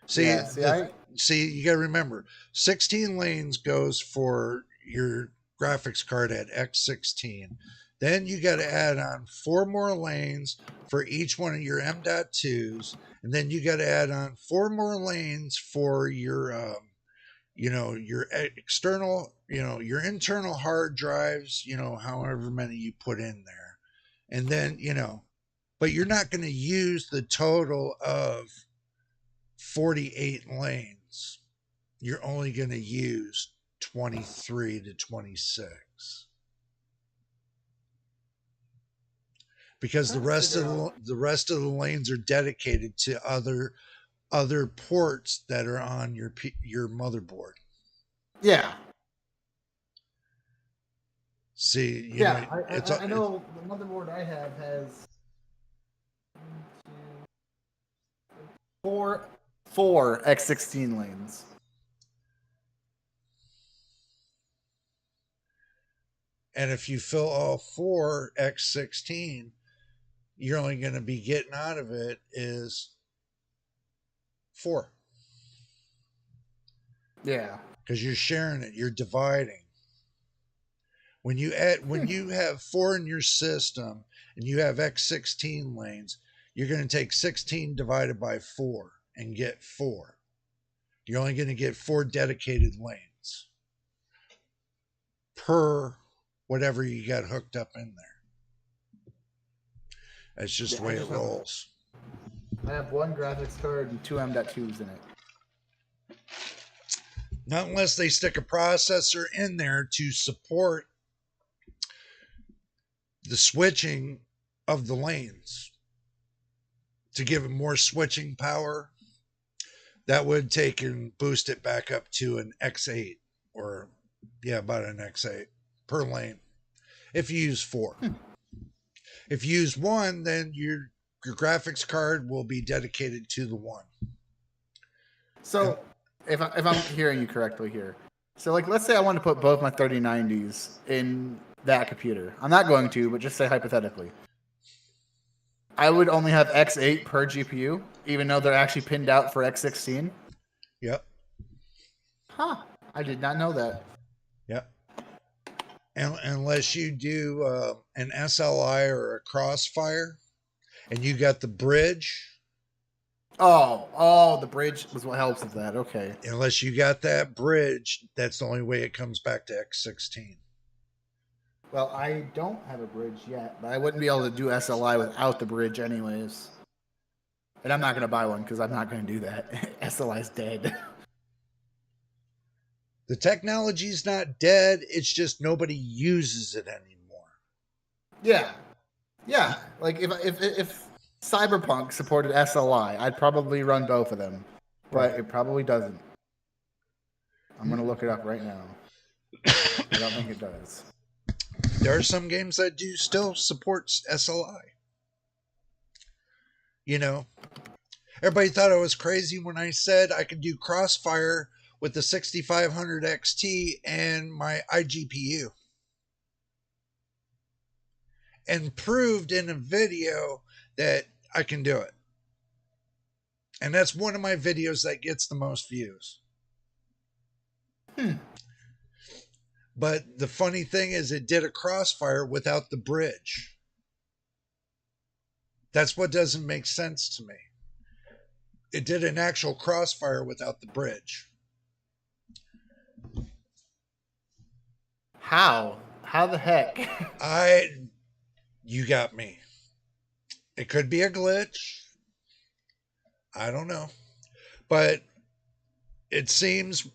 See, Yeah, you got to remember, 16 lanes goes for your graphics card at X16. Then you got to add on 4 more lanes for each one of your M.2s, and then you got to add on 4 more lanes for your your external your internal hard drives, however many you put in there. And then, but you're not going to use the total of 48 lanes. You're only going to use 23 to 26. Because the rest of the lanes are dedicated to other ports that are on your motherboard. Yeah. See, I know the motherboard I have has four X16 lanes. And if you fill all four X16, you're only going to be getting out of it is 4. Yeah. Because you're sharing it, you're dividing. When you have 4 in your system and you have X16 lanes, you're going to take 16 divided by 4 and get 4. You're only going to get 4 dedicated lanes per whatever you got hooked up in there. That's just the way it rolls. I have 1 graphics card and 2 M.2s in it. Not unless they stick a processor in there to support the switching of the lanes to give it more switching power. That would take and boost it back up to an X8 or about an X8 per lane. If you use 4. If you use 1, then your graphics card will be dedicated to the 1. So, if I'm hearing you correctly here, so like let's say I want to put both my 3090s in that computer. I'm not going to, but just say hypothetically. I would only have X8 per GPU, even though they're actually pinned out for X16. Yep. Huh. I did not know that. Yep. Unless you do an SLI or a Crossfire, and you got the bridge. Oh, the bridge was what helps with that. Okay. Unless you got that bridge, that's the only way it comes back to X16. Well, I don't have a bridge yet, but I wouldn't be able to do SLI without the bridge anyways. And I'm not going to buy one because I'm not going to do that. SLI's dead. The technology's not dead. It's just nobody uses it anymore. Yeah. Yeah. Like if Cyberpunk supported SLI, I'd probably run both of them. But it probably doesn't. I'm going to look it up right now. I don't think it does. There are some games that do still support SLI. Everybody thought I was crazy when I said I could do Crossfire with the 6500 XT and my iGPU. And proved in a video that I can do it. And that's one of my videos that gets the most views. But the funny thing is it did a Crossfire without the bridge. That's what doesn't make sense to me. It did an actual Crossfire without the bridge. How? How the heck? You got me. It could be a glitch. I don't know. But it seems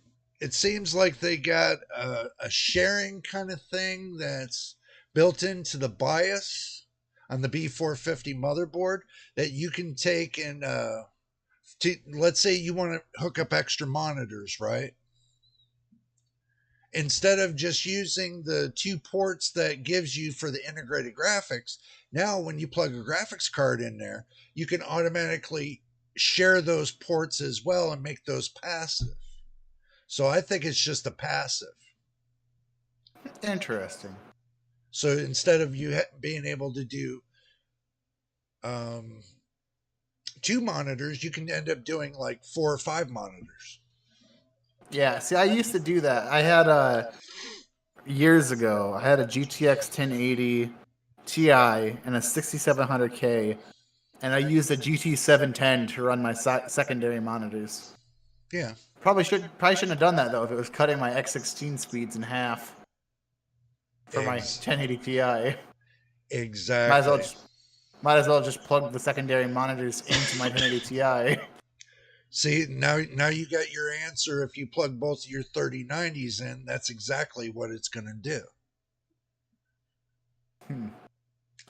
like they got a sharing kind of thing that's built into the BIOS on the B450 motherboard that you can take and let's say you want to hook up extra monitors, right? Instead of just using the 2 ports that gives you for the integrated graphics, now when you plug a graphics card in there, you can automatically share those ports as well and make those passive. So I think it's just a passive. Interesting. So instead of you being able to do 2 monitors, you can end up doing like 4 or 5 monitors. Yeah, see, I used to do that. I had years ago, I had a GTX 1080 Ti and a 6700K, and I used a GT 710 to run my secondary monitors. Yeah. Probably shouldn't have done that though if it was cutting my X16 speeds in half for my 1080 Ti. Exactly. Might as well just plug the secondary monitors into my 1080 Ti. See, now you got your answer. If you plug both of your 3090s in, that's exactly what it's going to do.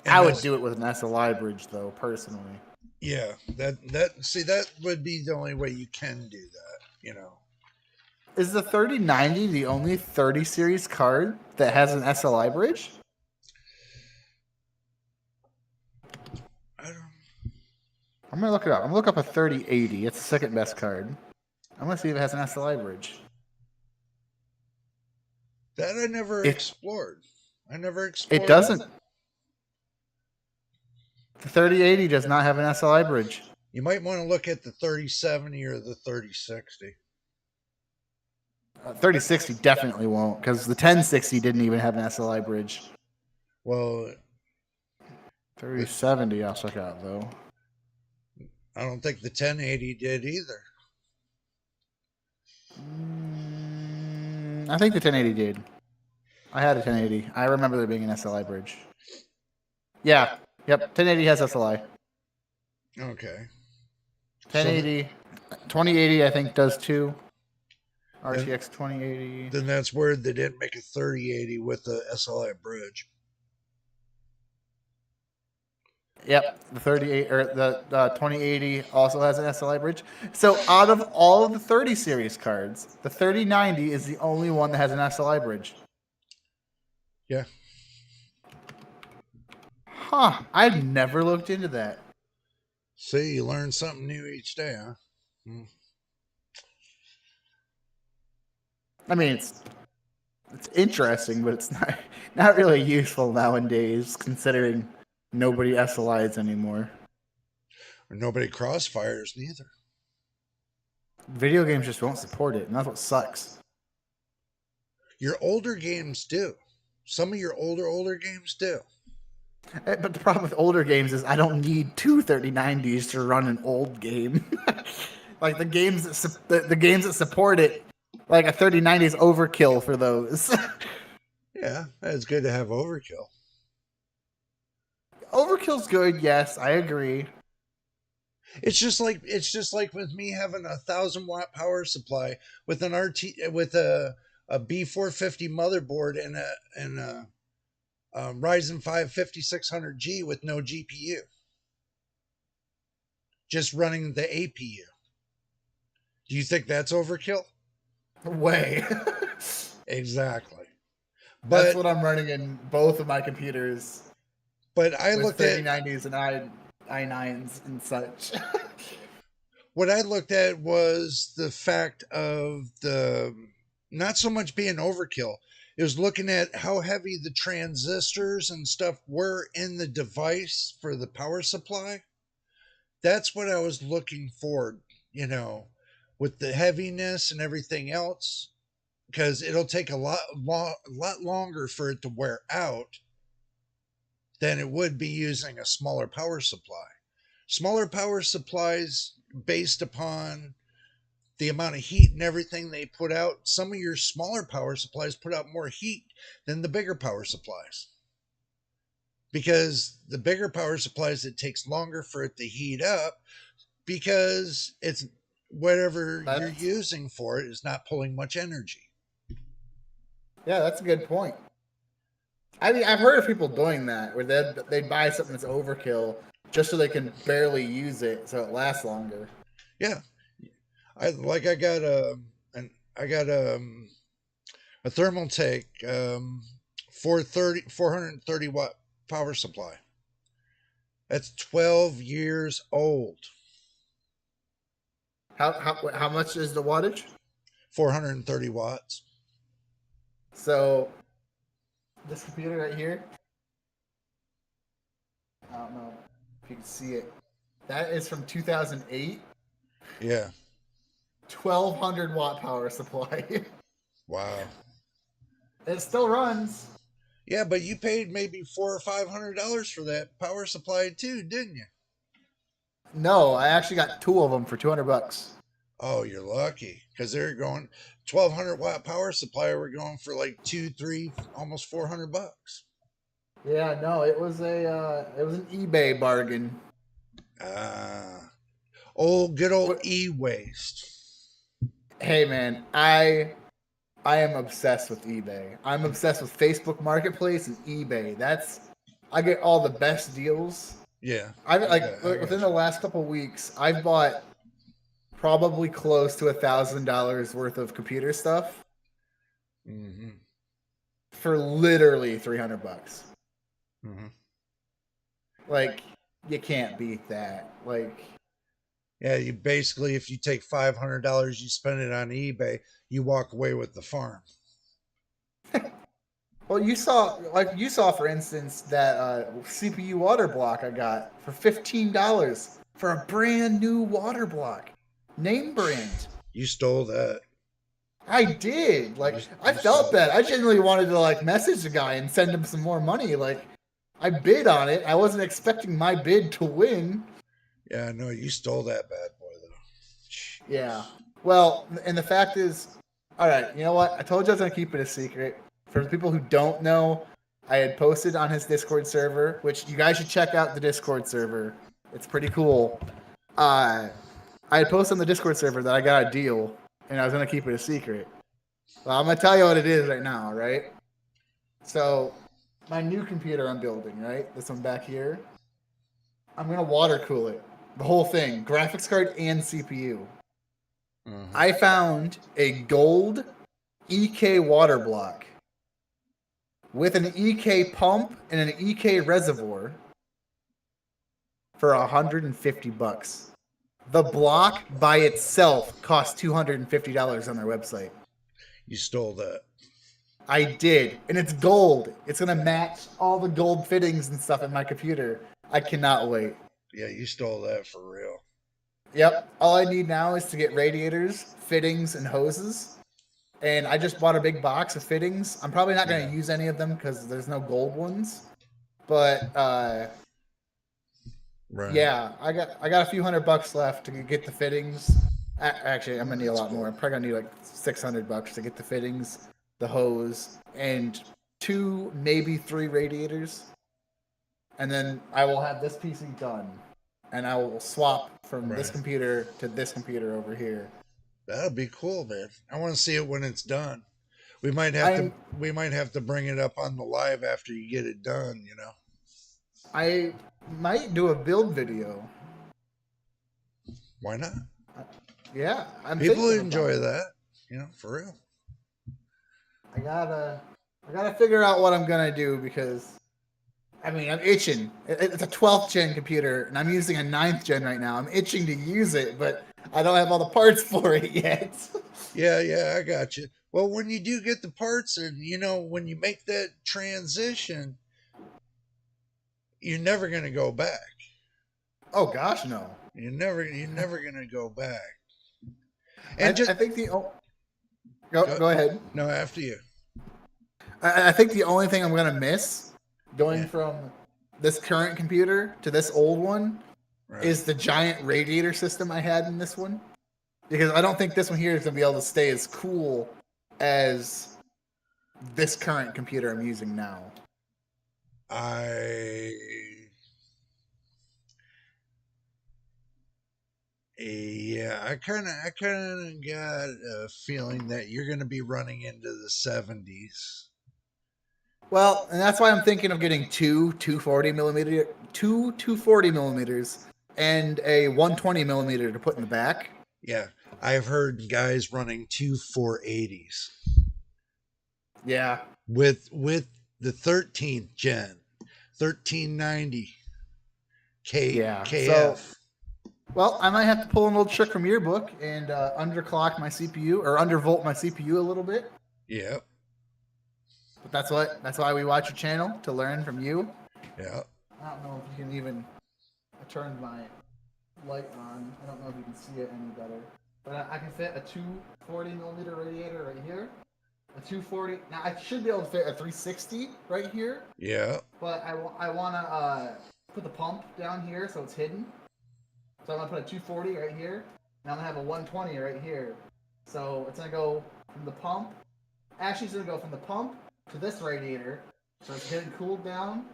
I would do it with an SLI bridge though, personally. Yeah, that would be the only way you can do that, you know. Is the 3090 the only 30 series card that has an SLI bridge? I don't. I'm gonna look it up. I'm gonna look up a 3080. It's the second best card. I'm gonna see if it has an SLI bridge. That I never explored. I never explored. It doesn't. The 3080 does not have an SLI bridge. You might want to look at the 3070 or the 3060. 3060 definitely won't, because the 1060 didn't even have an SLI bridge. Well, 3070 I'll check out though. I don't think the 1080 did either. I think the 1080 did. I had a 1080. I remember there being an SLI bridge. Yeah. Yep. 1080 has SLI. Okay. 1080. 2080 I think does too. RTX 2080. Then that's weird they didn't make a 3080 with the SLI bridge. Yep, the 38 or the 2080 also has an SLI bridge. So out of all of the 30 series cards, the 3090 is the only one that has an SLI bridge. Yeah. Huh, I've never looked into that. See, you learn something new each day, huh? I mean, it's interesting, but it's not really useful nowadays, considering nobody SLIs anymore. Or nobody crossfires neither. Video games just won't support it, and that's what sucks. Your older games do. Some of your older games do. But the problem with older games is I don't need two 3090s to run an old game. Like the games that support it, like a 3090 is overkill for those. Yeah, it's good to have overkill. Overkill's good, yes, I agree. It's just like with me having 1,000-watt power supply with an with a B450 motherboard and a Ryzen 5 5600G with no GPU, just running the APU. Do you think that's overkill? Way. Exactly. But that's what I'm running in both of my computers. But I looked at 3090s and i9s and such. What I looked at was the fact of the not so much being overkill. It was looking at how heavy the transistors and stuff were in the device for the power supply. That's what I was looking for, you know, with the heaviness and everything else, because it'll take a lot longer for it to wear out than it would be using a smaller power supply. Smaller power supplies, based upon the amount of heat and everything they put out, some of your smaller power supplies put out more heat than the bigger power supplies. Because the bigger power supplies, it takes longer for it to heat up because it's whatever you're using for it is not pulling much energy. Yeah, that's a good point. I mean, I've heard of people doing that, where they buy something that's overkill just so they can barely use it, so it lasts longer. Yeah, I got a Thermaltake 430 watt power supply. That's 12 years old. How much is the wattage? 430 watts. So this computer right here, I don't know if you can see it. That is from 2008. Yeah. 1200 watt power supply. Wow. It still runs. Yeah, but you paid maybe $400 or $500 for that power supply too, didn't you? No, I actually got two of them for $200. Oh, you're lucky because they're going 1,200 watt power supply. We're going for like 2, 3, almost $400. Yeah, no, it was an eBay bargain. Ah, old good old e-waste. Hey man, I am obsessed with eBay. I'm obsessed with Facebook Marketplace and eBay. I get all the best deals. Yeah, I've like I within got the you. last couple weeks, I've bought probably close to $1,000 worth of computer stuff Mm-hmm. for literally $300. Mm-hmm. Like you can't beat that. Like, Yeah, you basically, if you take $500, you spend it on eBay, you walk away with the farm. well, you saw for instance that CPU water block I got for $15 for a brand new water block, name brand. You stole that. I did. Like I You felt stole bad. that. I genuinely wanted to like message the guy and send him some more money. Like I bid on it. I wasn't expecting my bid to win. Yeah, no, you stole that bad boy though. Yeah. Well, and the fact is, all right. You know what? I told you I was gonna keep it a secret. For the people who don't know, I had posted on his Discord server, which you guys should check out the Discord server. It's pretty cool. Uh, I had posted on the Discord server that I got a deal, and I was gonna keep it a secret. Well, I'm gonna tell you what it is right now, right? So, my new computer I'm building, right? This one back here. I'm gonna water cool it, the whole thing, graphics card and CPU. Mm-hmm. I found a gold EK water block with an EK pump and an EK reservoir for $150. The block by itself costs $250 on their website. You stole that. I did, and it's gold. It's gonna match all the gold fittings and stuff in my computer. I cannot wait. Yeah, you stole that for real. Yep. All I need now is to get radiators, fittings, and hoses. And I just bought a big box of fittings. I'm probably not going Yeah. to use any of them because there's no gold ones. But Right. yeah, I got a few $100 left to get the fittings. Actually, I'm gonna need a That's lot more. cool. I'm probably gonna need like $600 to get the fittings, the hose, and 2, maybe 3 radiators. And then I will have this PC done, and I will swap from this Right. computer to this computer over here. That'll be cool, man. I want to see it when it's done. We might have to I'm we might have to bring it up on the live after you get it done, you know. I might do a build video. Why not? Yeah, I'm People thinking about enjoy it. that, for real. I gotta figure out what I'm gonna do because I mean I'm itching. It's a 12th gen computer and I'm using a 9th gen right now. I'm itching to use it, but I don't have all the parts for it yet. Yeah, I got you. Well, when you do get the parts and when you make that transition, you're never going to go back. Oh gosh, no. You're never going to go back. I, And just I think go ahead. no, after you. I think the only thing I'm gonna miss going Yeah. from this current computer to this old one Right. is the giant radiator system I had in this one. Because I don't think this one here is gonna be able to stay as cool as this current computer I'm using now. I Yeah, I kind of got a feeling that you're going to be running into the 70s. Well, and that's why I'm thinking of getting two 240 millimeters and a 120 millimeter to put in the back. Yeah, I've heard guys running two 480s Yeah. with the 13th gen 1390 Yeah. KF. So, well, I might have to pull an old trick from your book and underclock my CPU or undervolt my CPU a little bit. Yeah, But that's why we watch your channel, to learn from you. yeah. I don't know if you can even. I turned my light on. I don't know if you can see it any better. But I can fit a 240 millimeter radiator right here. A 240. Now I should be able to fit a 360 right here. Yeah. But I want to put the pump down here so it's hidden. So I'm gonna put a 240 right here, and I'm gonna have a 120 right here. So it's gonna go from the pump. Actually, it's gonna go from the pump to this radiator. So it's getting cooled down,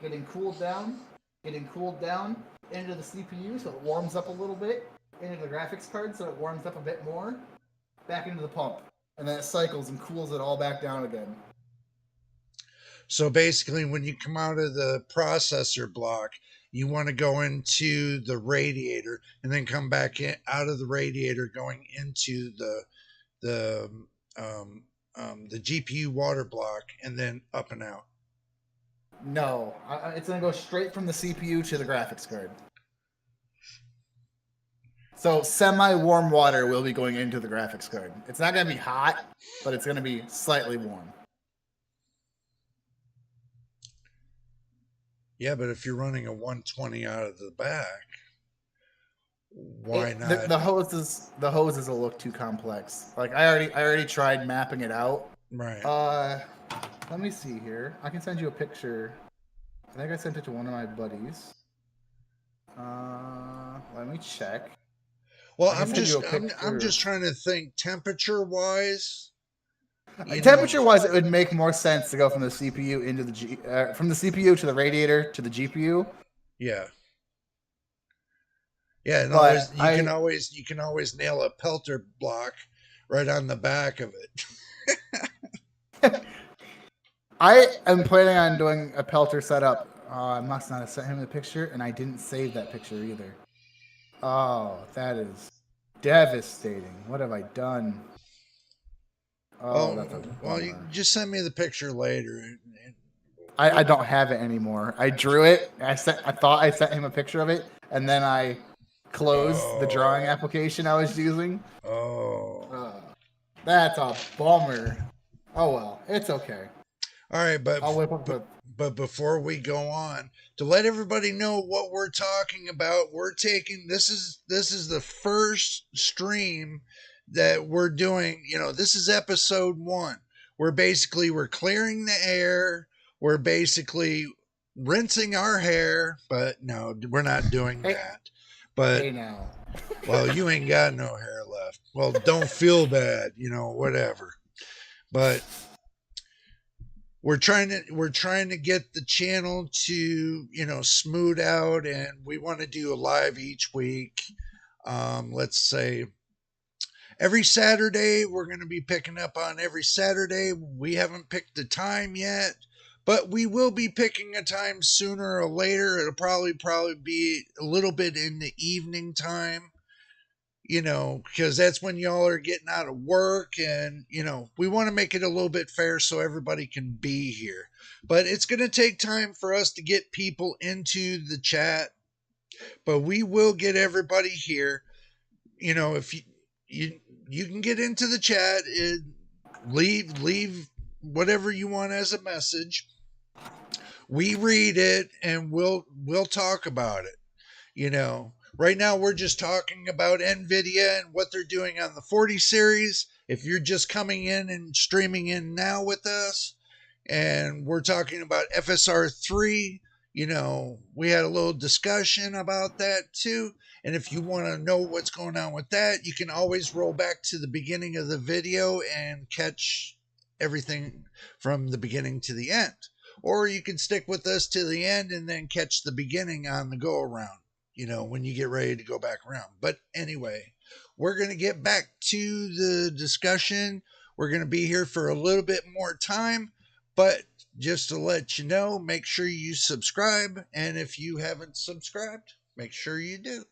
getting cooled down, getting cooled down into the CPU, so it warms up a little bit. Into the graphics card, so it warms up a bit more. Back into the pump, and then it cycles and cools it all back down again. So basically, when you come out of the processor block, you want to go into the radiator and then come back in, out of the radiator, going into the the GPU water block, and then up and out. No, it's gonna go straight from the CPU to the graphics card. So semi-warm water will be going into the graphics card. It's not gonna be hot, but it's gonna be slightly warm. Yeah, but if you're running a 120 out of the back, why The, not? the hoses will look too complex. Like I already tried mapping it out. Right. Let me see here. I can send you a picture. I think I sent it to one of my buddies. Let me check. Well, I can send you a I'm picture. just trying to think temperature wise. Temperature wise, it would make more sense to go from the CPU into the from the CPU to the radiator to the GPU. Yeah. Yeah, and But you can always nail a pelter block right on the back of it. I am planning on doing a pelter setup. I must not have sent him the picture, and I didn't save that picture either. Oh, that is devastating. What have I done? Oh, that's a Well, you bummer. just send me the picture later. I don't have it anymore. I drew it. I thought I sent him a picture of it, and then I closed the drawing application I was using. Oh. That's a bummer. Oh well, it's okay. All right, I'll whip up but before we go on, to let everybody know what we're talking about, we're taking this is the first stream that we're doing. You know, this is episode 1. We're clearing the air. We're basically rinsing our hair, but no, we're not doing that. But hey now. well, you ain't got no hair left. Well, don't feel bad, whatever. But we're trying to get the channel to smooth out, and we want to do a live each week. Let's say every Saturday. We're going to be picking up on every Saturday. We haven't picked the time yet, but we will be picking a time sooner or later. It'll probably be a little bit in the evening time, because that's when y'all are getting out of work, and, we want to make it a little bit fair so everybody can be here. But it's going to take time for us to get people into the chat, but we will get everybody here. If you can get into the chat, leave whatever you want as a message. We read it and we'll talk about it. Right now, we're just talking about Nvidia and what they're doing on the 40 series. If you're just coming in and streaming in now with us, and we're talking about FSR3, we had a little discussion about that too. And if you want to know what's going on with that, you can always roll back to the beginning of the video and catch everything from the beginning to the end. Or you can stick with us to the end and then catch the beginning on the go around, when you get ready to go back around. But anyway, we're going to get back to the discussion. We're going to be here for a little bit more time, but just to let you know, make sure you subscribe. And if you haven't subscribed, make sure you do.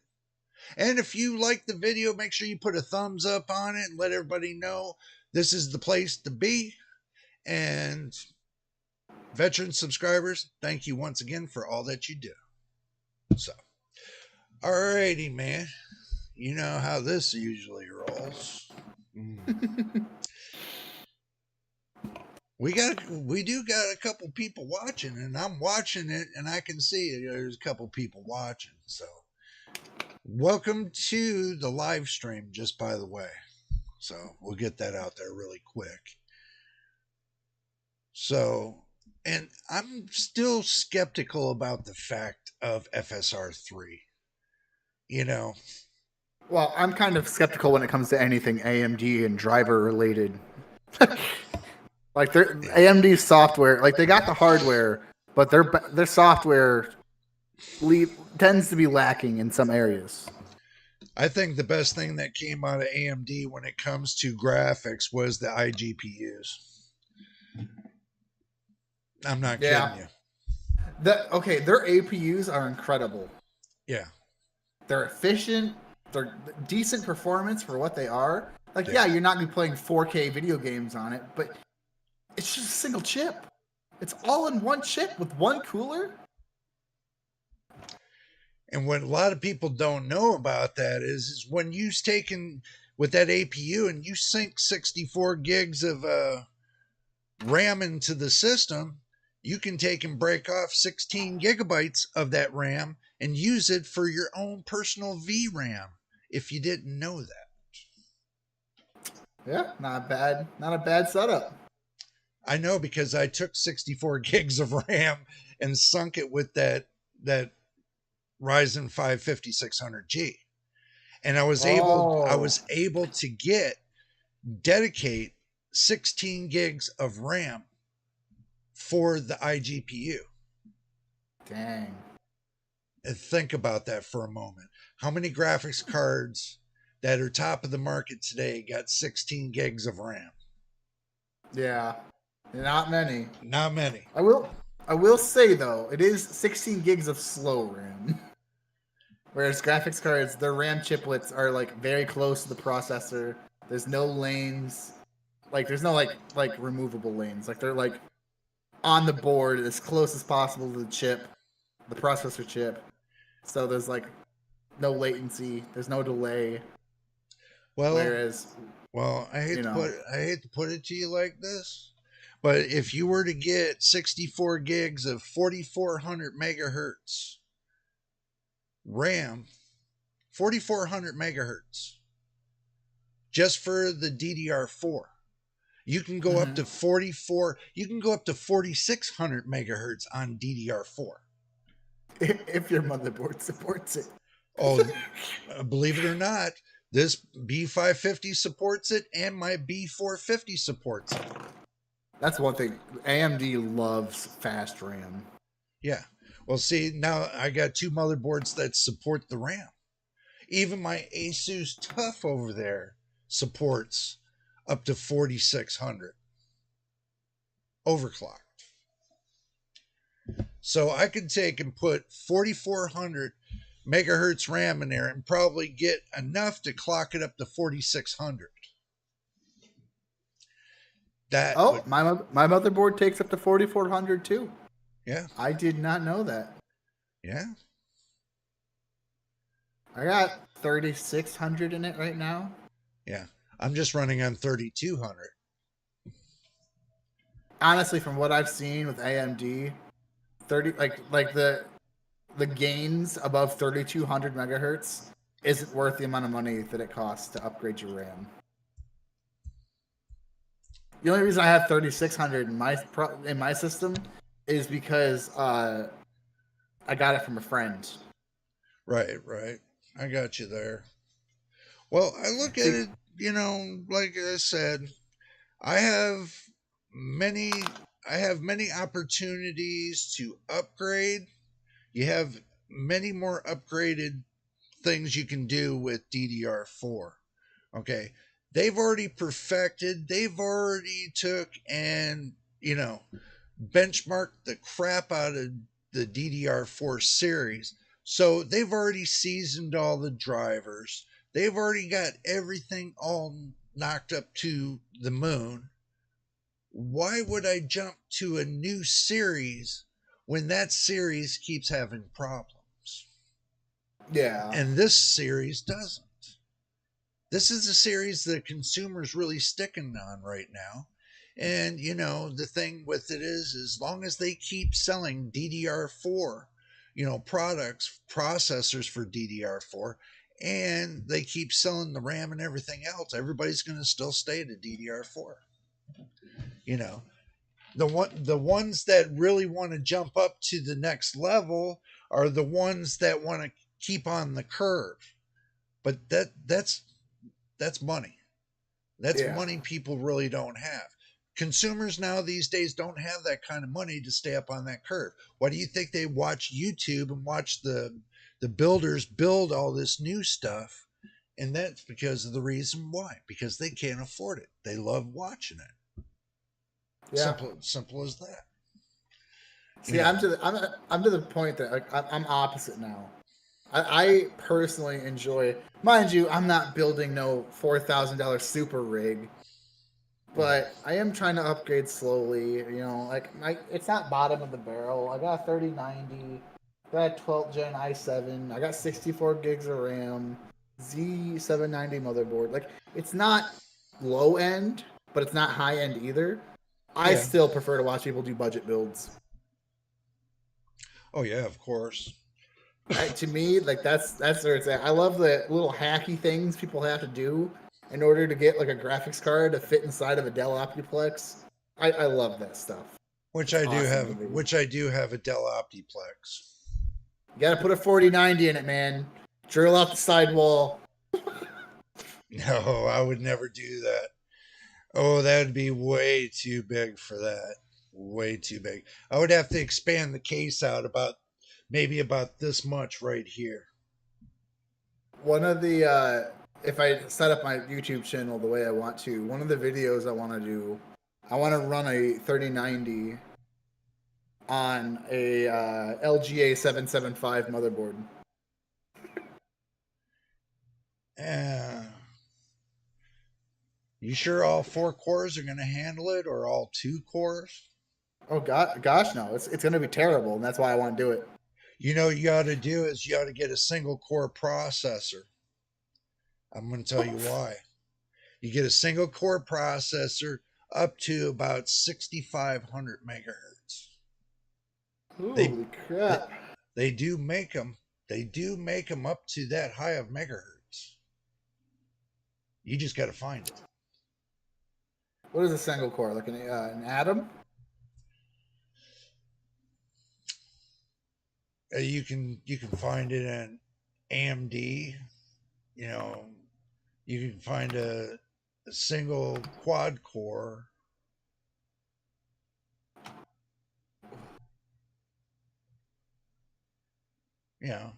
And if you like the video, make sure you put a thumbs up on it and let everybody know this is the place to be. And veteran subscribers, thank you once again for all that you do. So, alrighty, man. You know how this usually rolls. We do got a couple people watching, and I'm watching it, and I can see it. There's a couple people watching. So, welcome to the live stream, just by the way. So, we'll get that out there really quick. So, and I'm still skeptical about the fact of FSR3. Well, I'm kind of skeptical when it comes to anything AMD and driver related. Like their Yeah. AMD software, like they got the hardware, but their software tends to be lacking in some areas. I think the best thing that came out of AMD when it comes to graphics was the iGPUs. I'm not kidding Yeah. you. Okay, their APUs are incredible. Yeah. They're efficient. They're decent performance for what they are. Like, Yeah. yeah, you're not gonna be playing 4K video games on it, but it's just a single chip. It's all in one chip with one cooler. And what a lot of people don't know about that is when you've taken with that APU and you sync 64 gigs of RAM into the system, you can take and break off 16 gigabytes of that RAM and use it for your own personal VRAM if you didn't know that. Yeah, not bad. Not a bad setup. I know because I took 64 gigs of RAM and sunk it with that Ryzen 5 5600G. And I Oh, was able to dedicate 16 gigs of RAM for the iGPU. dang. And think about that for a moment. How many graphics cards that are top of the market today got 16 gigs of RAM? Yeah, not many. Not many. I will. I will say though, it is 16 gigs of slow RAM. Whereas graphics cards, their RAM chiplets are like very close to the processor. There's no lanes. Like there's no like removable lanes. Like they're like on the board as close as possible to the chip, the processor chip. So there's like no latency. There's no delay. Well, Whereas, you know, I hate to put it to you like this, but if you were to get 64 gigs of 4400 megahertz RAM, 4400 megahertz just for the DDR4, you can go up mm-hmm. to 44, you can go up to 4600 megahertz on DDR4. if your motherboard supports it. Oh, believe it or not, this B550 supports it and my B450 supports it. That's one thing. AMD loves fast RAM. Yeah. Well, see, now I got two motherboards that support the RAM. Even my Asus Tough over there supports up to 4600 overclocked. So I could take and put 4400 megahertz RAM in there and probably get enough to clock it up to 4600. That Oh, would, my motherboard takes up to 4400 too. yeah, I did not know that. yeah. I got 3600 in it right now. Yeah. I'm just running on 3200. Honestly, from what I've seen with AMD, 30 like the gains above 3200 megahertz isn't worth the amount of money that it costs to upgrade your RAM. The only reason I have 3600 in my system is because I got it from a friend. Right, right. I got you there. Well, I look at See, it, like I said, I have many I have many opportunities to upgrade. You have many more upgraded things you can do with DDR4. Okay. They've already took and, benchmarked the crap out of the DDR4 series. So they've already seasoned all the drivers. They've already got everything all knocked up to the moon. Why would I jump to a new series when that series keeps having problems? yeah. And this series doesn't. This is a series that consumers really sticking on right now. And the thing with it is as long as they keep selling DDR4, products, processors for DDR4, and they keep selling the RAM and everything else, everybody's going to still stay to DDR4. You know, the ones that really want to jump up to the next level are the ones that want to keep on the curve. But that's money. That's Yeah. money people really don't have. Consumers now these days don't have that kind of money to stay up on that curve. Why do you think they watch YouTube and watch the builders build all this new stuff? And that's because of the reason why. Because they can't afford it. They love watching it. Yeah. Simple as that. You See, know. I'm to the point that like, I'm opposite now. I personally enjoy, mind you, I'm not building no $4,000 super rig, but I am trying to upgrade slowly. You know, like it's not bottom of the barrel. I got a 3090, got a 12th gen i7, I got 64 gigs of RAM, Z790 motherboard. Like it's not low end, but it's not high end either. I Yeah. still prefer to watch people do budget builds. Oh yeah, of course. To me, like that's where it's at. I love the little hacky things people have to do in order to get like a graphics card to fit inside of a Dell Optiplex. I love that stuff. Which It's I do awesome to have. me. Which I do have a Dell Optiplex. You got to put a 4090 in it, man. Drill out the sidewall. No, I would never do that. Oh, that would be way too big for that. Way too big. I would have to expand the case out about maybe about this much right here. One of the if I set up my YouTube channel the way I want to, one of the videos I want to do, I want to run a 3090 on a LGA 775 motherboard. Uh, you sure all 4 cores are going to handle it, or all 2 cores? Oh god, gosh, no! It's gonna be terrible, and that's why I want to do it. You know, what you ought to do is you ought to get a single core processor. I'm going to tell you why. You get a single core processor up to about 6,500 megahertz. They, Holy they crap! they do make them. They do make them up to that high of megahertz. You just got to find it. What is a single core? Like an atom? You can find it in AMD. You know, you can find a single quad core. You know,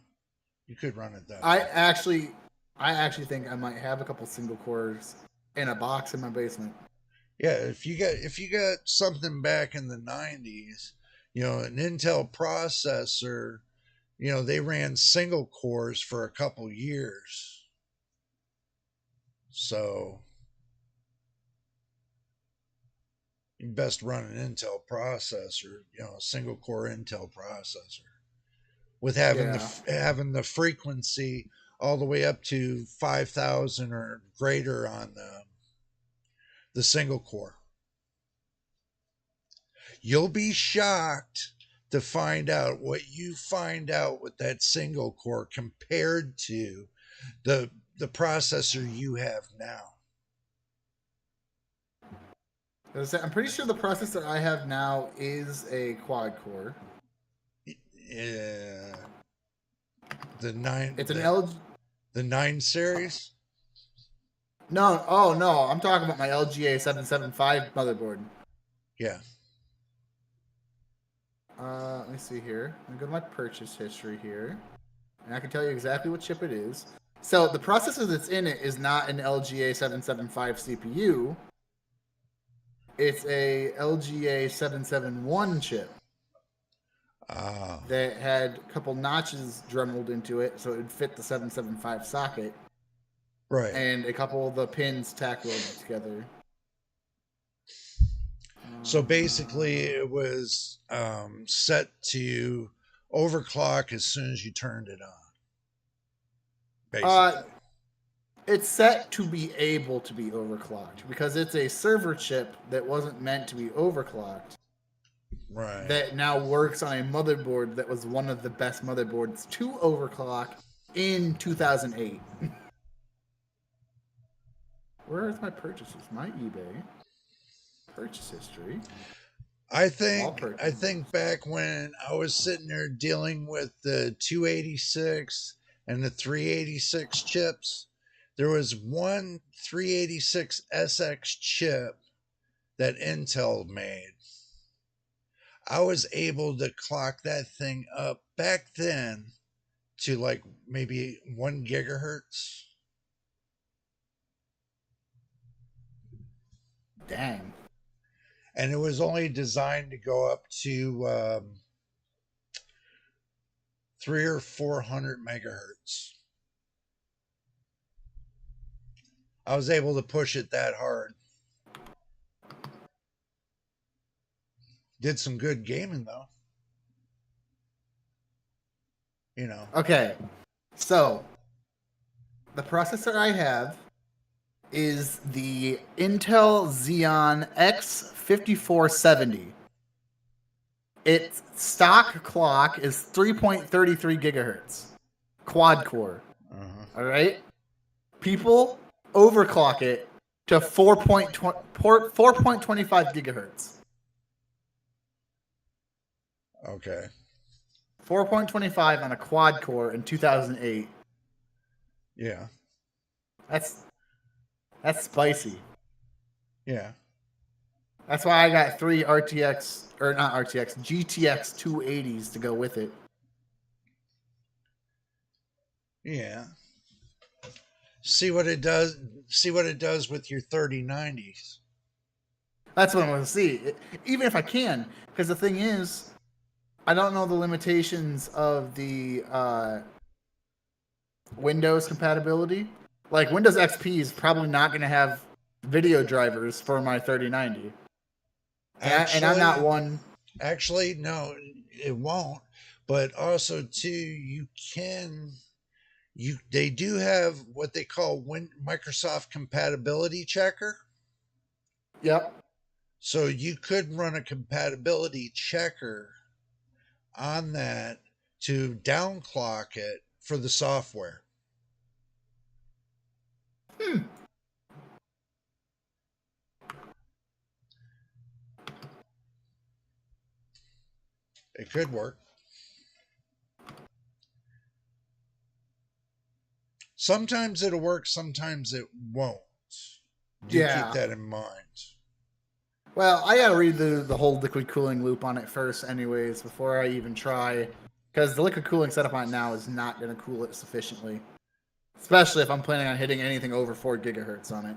you could run it that I way. actually, I actually think I might have a couple single cores in a box in my basement. Yeah, if you got something back in the 90s, an Intel processor, they ran single cores for a couple years. So you best run an Intel processor, a single core Intel processor with having Yeah, the frequency all the way up to 5,000 or greater on the single core. You'll be shocked to find out what you find out with that single core compared to the processor you have now. I'm pretty sure the processor I have now is a quad core. Yeah, the nine It's an LG. the 9 series. No, oh no, I'm talking about my LGA 775 motherboard. Yeah. Let me see here. Let me go to my purchase history here, and I can tell you exactly what chip it is. So the processor that's in it is not an LGA 775 CPU. It's a LGA 771 chip Ah, that had a couple notches dremelled into it so it would fit the 775 socket, right. and a couple of the pins tack welded together. So basically, it was set to overclock as soon as you turned it on. Uh, Basically, it's set to be able to be overclocked because it's a server chip that wasn't meant to be overclocked. right. That now works on a motherboard that was one of the best motherboards to overclock in 2008. Where is my purchases? My eBay purchase history. I All think purchases. back when I was sitting there dealing with the 286 and the 386 chips. There was one 386 SX chip that Intel made. I was able to clock that thing up back then to like maybe 1 gigahertz. Dang. And it was only designed to go up to 300 or 400 megahertz. I was able to push it that hard. Did some good gaming though. You know. Okay. So, the processor I have is the Intel Xeon X5470. Its stock clock is 3.33 gigahertz, quad core. All right? People overclock it to 4.25 gigahertz. Okay. 4.25 on a quad core in 2008. Yeah. That's spicy. Yeah. That's why I got 3 RTX, or not RTX, GTX 280s to go with it. Yeah. See what it does. See what it does with your 3090s. That's what I want to see. Even if I can, because the thing is, I don't know the limitations of the Windows compatibility. Like Windows XP is probably not going to have video drivers for my 3090. And I'm not one. Actually, no, it won't. But also, too, they do have what they call Microsoft compatibility checker. Yep. So you could run a compatibility checker on that to downclock it for the software. It could work. Sometimes it'll work, sometimes it won't. Do keep that in mind. Well, I gotta read the whole liquid cooling loop on it first, anyways, before I even try. Because the liquid cooling setup on it now is not gonna cool it sufficiently, especially if I'm planning on hitting anything over 4 gigahertz on it.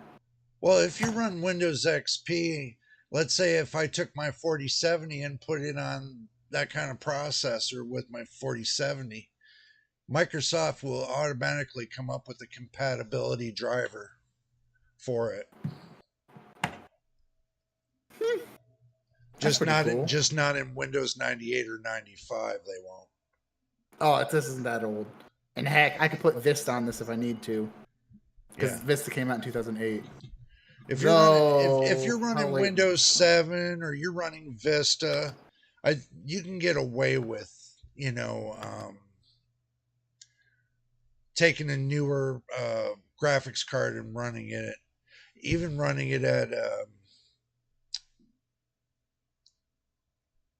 Well, if you run Windows XP, let's say if I took my 4070 and put it on that kind of processor with my 4070, Microsoft will automatically come up with a compatibility driver for it. Just not cool. just not in Windows 98 or 95. They won't. Oh, this isn't that old. And heck, I could put Vista on this if I need to, because Vista came out in 2008. If you're if you're running Windows 7 or you're running Vista, you can get away with taking a newer graphics card and running it, even running it at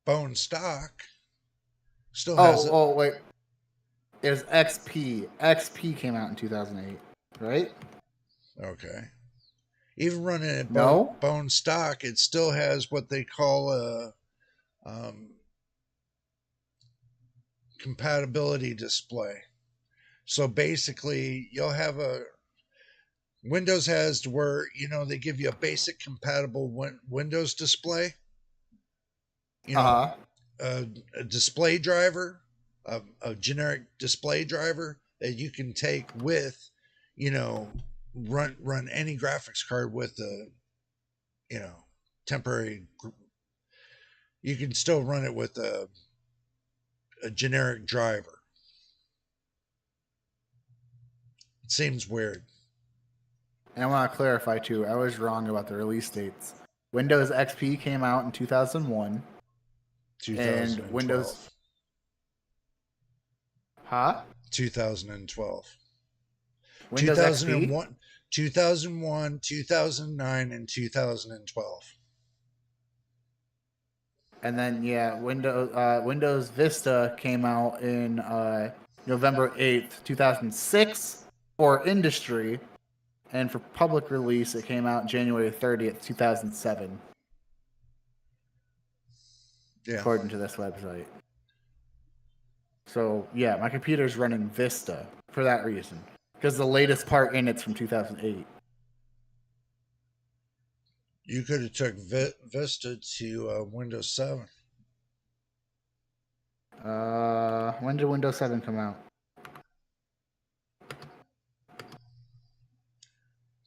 bone stock. Still has it. Oh wait, it was XP. XP came out in 2008, right? Okay. Even running it bone stock, it still has what they call a compatibility display. So basically, you'll have Windows has where they give you a basic compatible Windows display. A display driver, a generic display driver that you can take with, run any graphics card with a, temporary. You can still run it with a generic driver. It seems weird. And I want to clarify too, I was wrong about the release dates. Windows XP came out in 2001. 2012. And Windows. Huh? 2012. Windows 2001, XP? 2001, 2009, and 2012. And then Windows Vista came out in November 8th, 2006 for industry, and for public release, it came out January 30th, 2007, Yeah. according to this website. So, yeah, my computer's running Vista for that reason, because the latest part in it's from 2008. You could have took Vista to Windows 7. When did Windows 7 come out?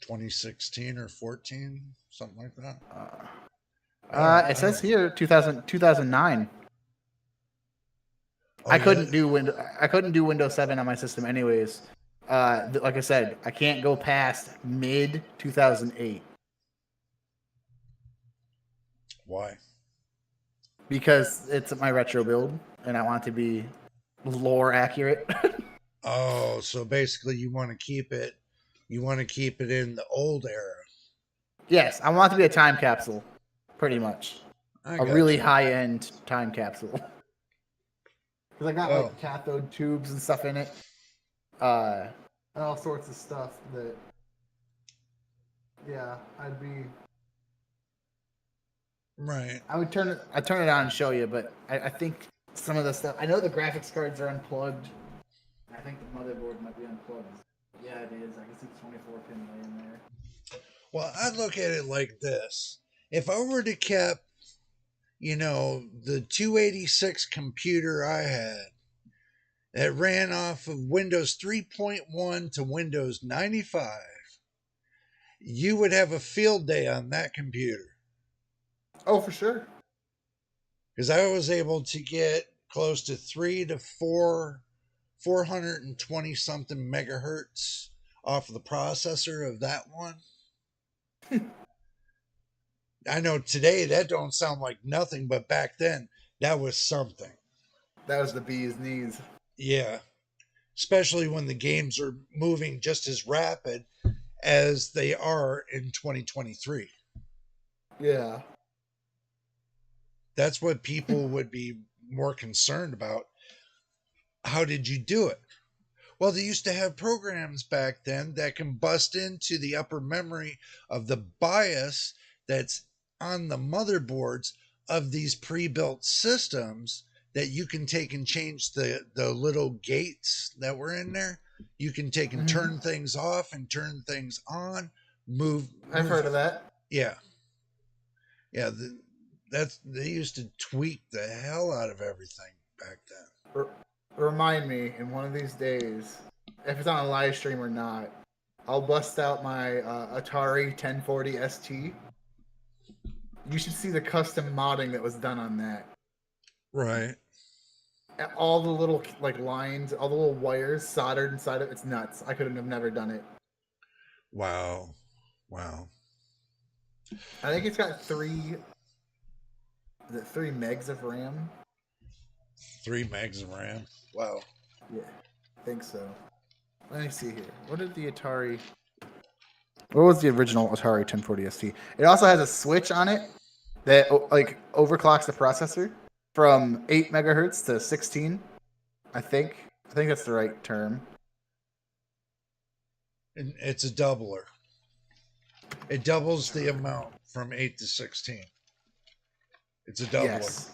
2016 or 14, something like that. It says here 2009. Oh, I couldn't do Windows 7 on my system anyways. Like I said, I can't go past mid 2008 Why? because it's my retro build and I want to be lore accurate. Oh, so basically you want to keep it. You want to keep it in the old era. Yes, I want it to be a time capsule, pretty much. I A got really you. high-end time capsule. Because I got Oh. like cathode tubes and stuff in it. And all sorts of stuff that. Yeah, I'd be. Right. I'd turn it on and show you, but I think some of the stuff. I know the graphics cards are unplugged. I think the motherboard might be unplugged. Yeah, it is. I can see the 24-pin way in there. Well, I look at it like this. If I were to kept, the 286 computer I had that ran off of Windows 3.1 to Windows 95, you would have a field day on that computer. Oh, for sure. Because I was able to get close to 420 something megahertz off of the processor of that one. I know today that don't sound like nothing, but back then that was something. That was the bee's knees. Yeah. Especially when the games are moving just as rapid as they are in 2023. Yeah. That's what people would be more concerned about. How did you do it? Well, they used to have programs back then that can bust into the upper memory of the BIOS that's on the motherboards of these pre-built systems that you can take and change the little gates that were in there. You can take and turn things off and turn things on. I've heard of that. Yeah. Yeah, they used to tweak the hell out of everything back then. Remind me in one of these days, if it's on a live stream or not, I'll bust out my Atari 1040 ST. You should see the custom modding that was done on that. Right. All the little lines, all the little wires soldered inside it. It's nuts. I couldn't have never done it. Wow. I think it's got 3 megs of RAM? 3 megs of RAM. Wow. Yeah, I think so. Let me see here. What was the original Atari 1040 ST? It also has a switch on it that overclocks the processor from 8 megahertz to 16. I think that's the right term. And it's a doubler. It doubles the amount from 8 to 16. It's a doubler. Yes.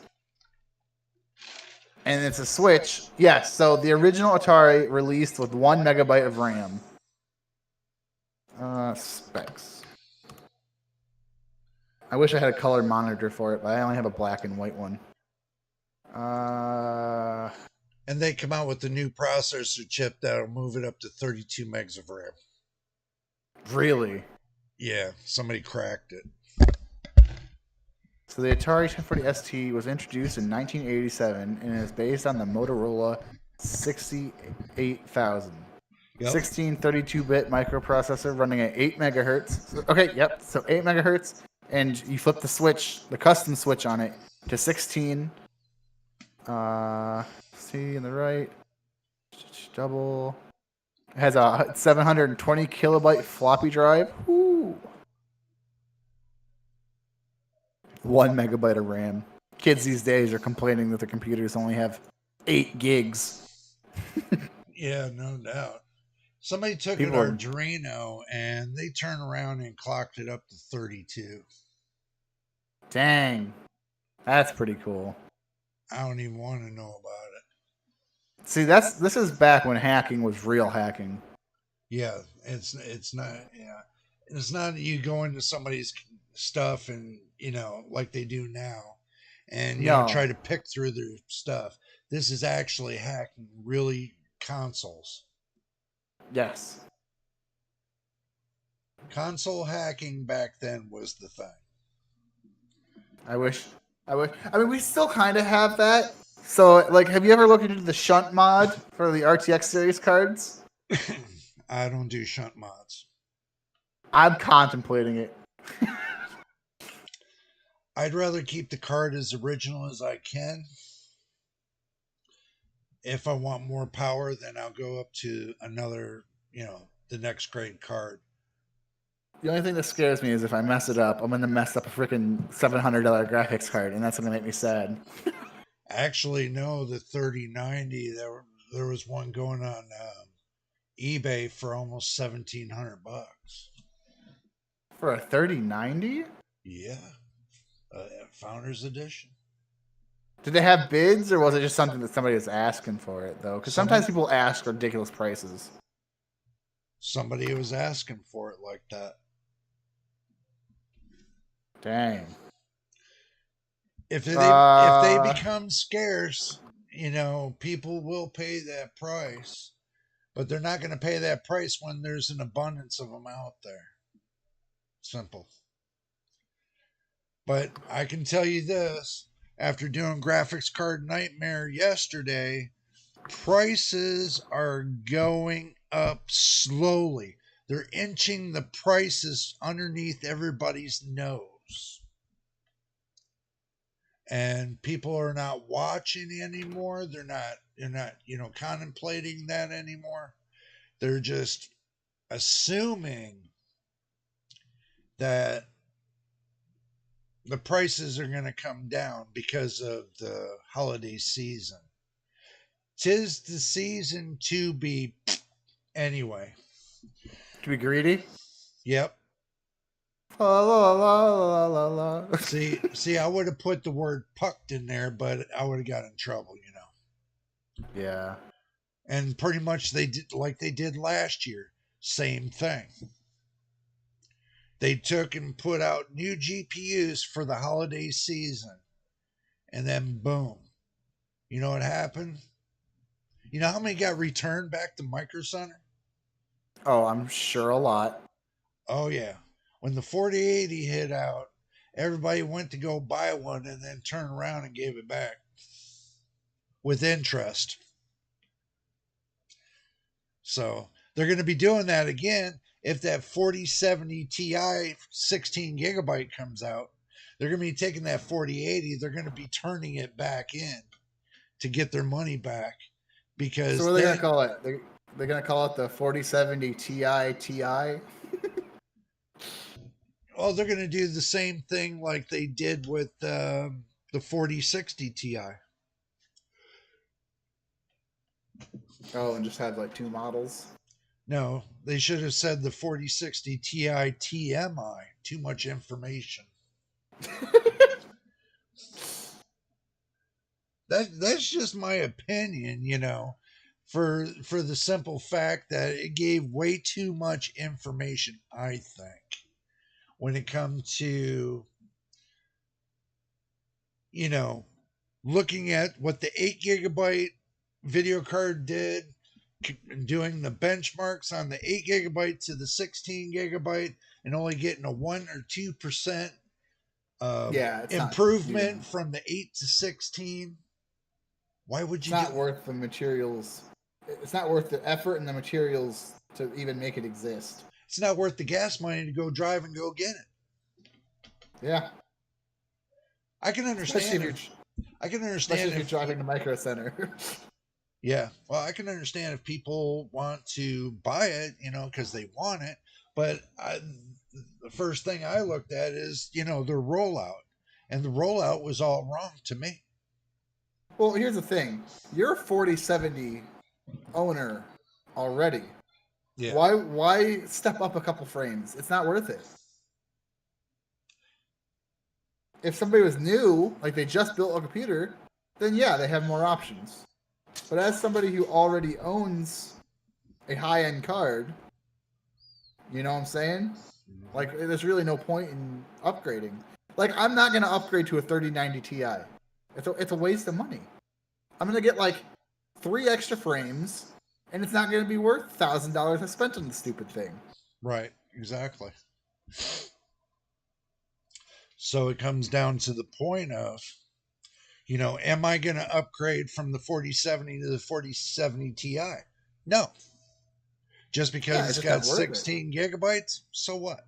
And it's a switch. Yes, so the original Atari released with 1 megabyte of RAM. Specs. I wish I had a color monitor for it, but I only have a black and white one. And they come out with the new processor chip that'll move it up to 32 megs of RAM. Really? Yeah, somebody cracked it. So the Atari 1040 ST was introduced in 1987 and is based on the Motorola 68000. Yep. 16 32-bit microprocessor running at 8 megahertz. Okay, yep. So 8 megahertz, and you flip the switch, the custom switch on it, to 16. See in the right. Double. It has a 720 kilobyte floppy drive. Woo. 1 megabyte of RAM. Kids these days are complaining that the computers only have 8 gigs. Yeah, no doubt. Somebody took an People are Arduino and they turned around and clocked it up to 32. dang. That's pretty cool. I don't even want to know about it. See, this is back when hacking was real hacking. Yeah, it's not. Yeah, it's not you go into somebody's stuff and like they do now, and No. try to pick through their stuff. This is actually hacking really consoles. Yes. Console hacking back then was the thing. I wish. I wish. I mean, we still kind of have that. So, like, have you ever looked into the shunt mod for the RTX series cards? I don't do shunt mods. I'm contemplating it. I'd rather keep the card as original as I can. If I want more power, then I'll go up to another, the next grade card. The only thing that scares me is if I mess it up, I'm gonna mess up a freaking $700 graphics card, and that's gonna make me sad. Actually, no, the 3090, there was one going on eBay for almost $1,700. For a 3090? Yeah, Founders Edition. Did they have bids, or was it just something that somebody was asking for it though? Because sometimes Somebody, people ask ridiculous prices. somebody was asking for it like that. Dang. If they become scarce, people will pay that price, but they're not going to pay that price when there's an abundance of them out there. Simple. But I can tell you this, after doing Graphics Card Nightmare yesterday, prices are going up slowly. They're inching the prices underneath everybody's nose. And people are not watching anymore. They're not contemplating that anymore. They're just assuming that the prices are going to come down because of the holiday season. 'Tis the season to be anyway. To be greedy? Yep. La la la la la la. See, I would have put the word pucked in there, but I would have got in trouble. Yeah. And pretty much they did like they did last year. Same thing. They took and put out new GPUs for the holiday season, and then boom. You know what happened? You know how many got returned back to Micro Center? Oh, I'm sure a lot. Oh yeah. When the 4080 hit out, everybody went to go buy one and then turned around and gave it back with interest. So they're going to be doing that again if that 4070 Ti 16 gigabyte comes out. They're going to be taking that 4080, they're going to be turning it back in to get their money back So because what are they then, gonna call it? They're gonna call it the 4070 Ti. well, they're going to do the same thing like they did with the 4060 Ti. Oh, and just have like two models. No, they should have said the 4060 Ti TMI. Too much information. That's just my opinion. For the simple fact that it gave way too much information, I think, when it comes to, you know, looking at what the 8 gigabyte video card did, doing the benchmarks on the 8 gigabyte to the 16 gigabyte, and only getting a 1 or 2% Yeah, it's not improvement even. from the 8 to 16. Why would It's you do not it? worth the materials. It's not worth the effort and the materials to even make it exist. It's not worth the gas money to go drive and go get it. Yeah, I can especially understand if you're if I can especially understand if you're if driving to Micro Center. yeah, well, I can understand if people want to buy it, because they want it. But the first thing I looked at is their rollout, and the rollout was all wrong to me. Well, here's the thing: your 4070 owner already, Yeah. why step up a couple frames? It's not worth it. If somebody was new, like they just built a computer, then yeah, they have more options. But as somebody who already owns a high-end card, you know what I'm saying? Like, there's really no point in upgrading. Like, I'm not gonna upgrade to a 3090 Ti. It's a waste of money. I'm gonna get like 3 extra frames, and it's not gonna be worth $1,000 I spent on the stupid thing. Right. Exactly. So it comes down to the point of, am I going to upgrade from the 4070 to the 4070 Ti? No. Just because Yeah, it's it's just got not worth it. 16 gigabytes, so what?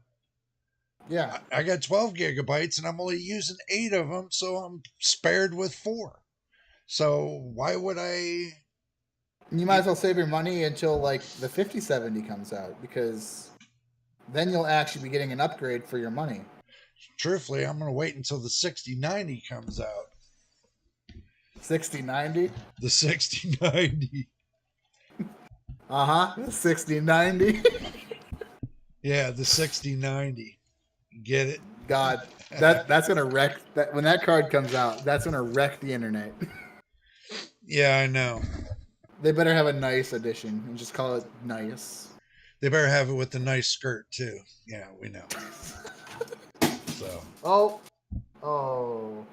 Yeah, I got 12 gigabytes and I'm only using 8 of them, so I'm spared with 4. So why would I? you might as well save your money until like the 5070 comes out, because then you'll actually be getting an upgrade for your money. Truthfully, I'm going to wait until the 6090 comes out. 6090? The 6090. The 6090. Yeah, the 6090. Get it? God, that's gonna wreck that when that card comes out. That's gonna wreck the internet. Yeah, I know. They better have a nice edition and just call it nice. They better have it with the nice skirt too. Yeah, we know. So Oh.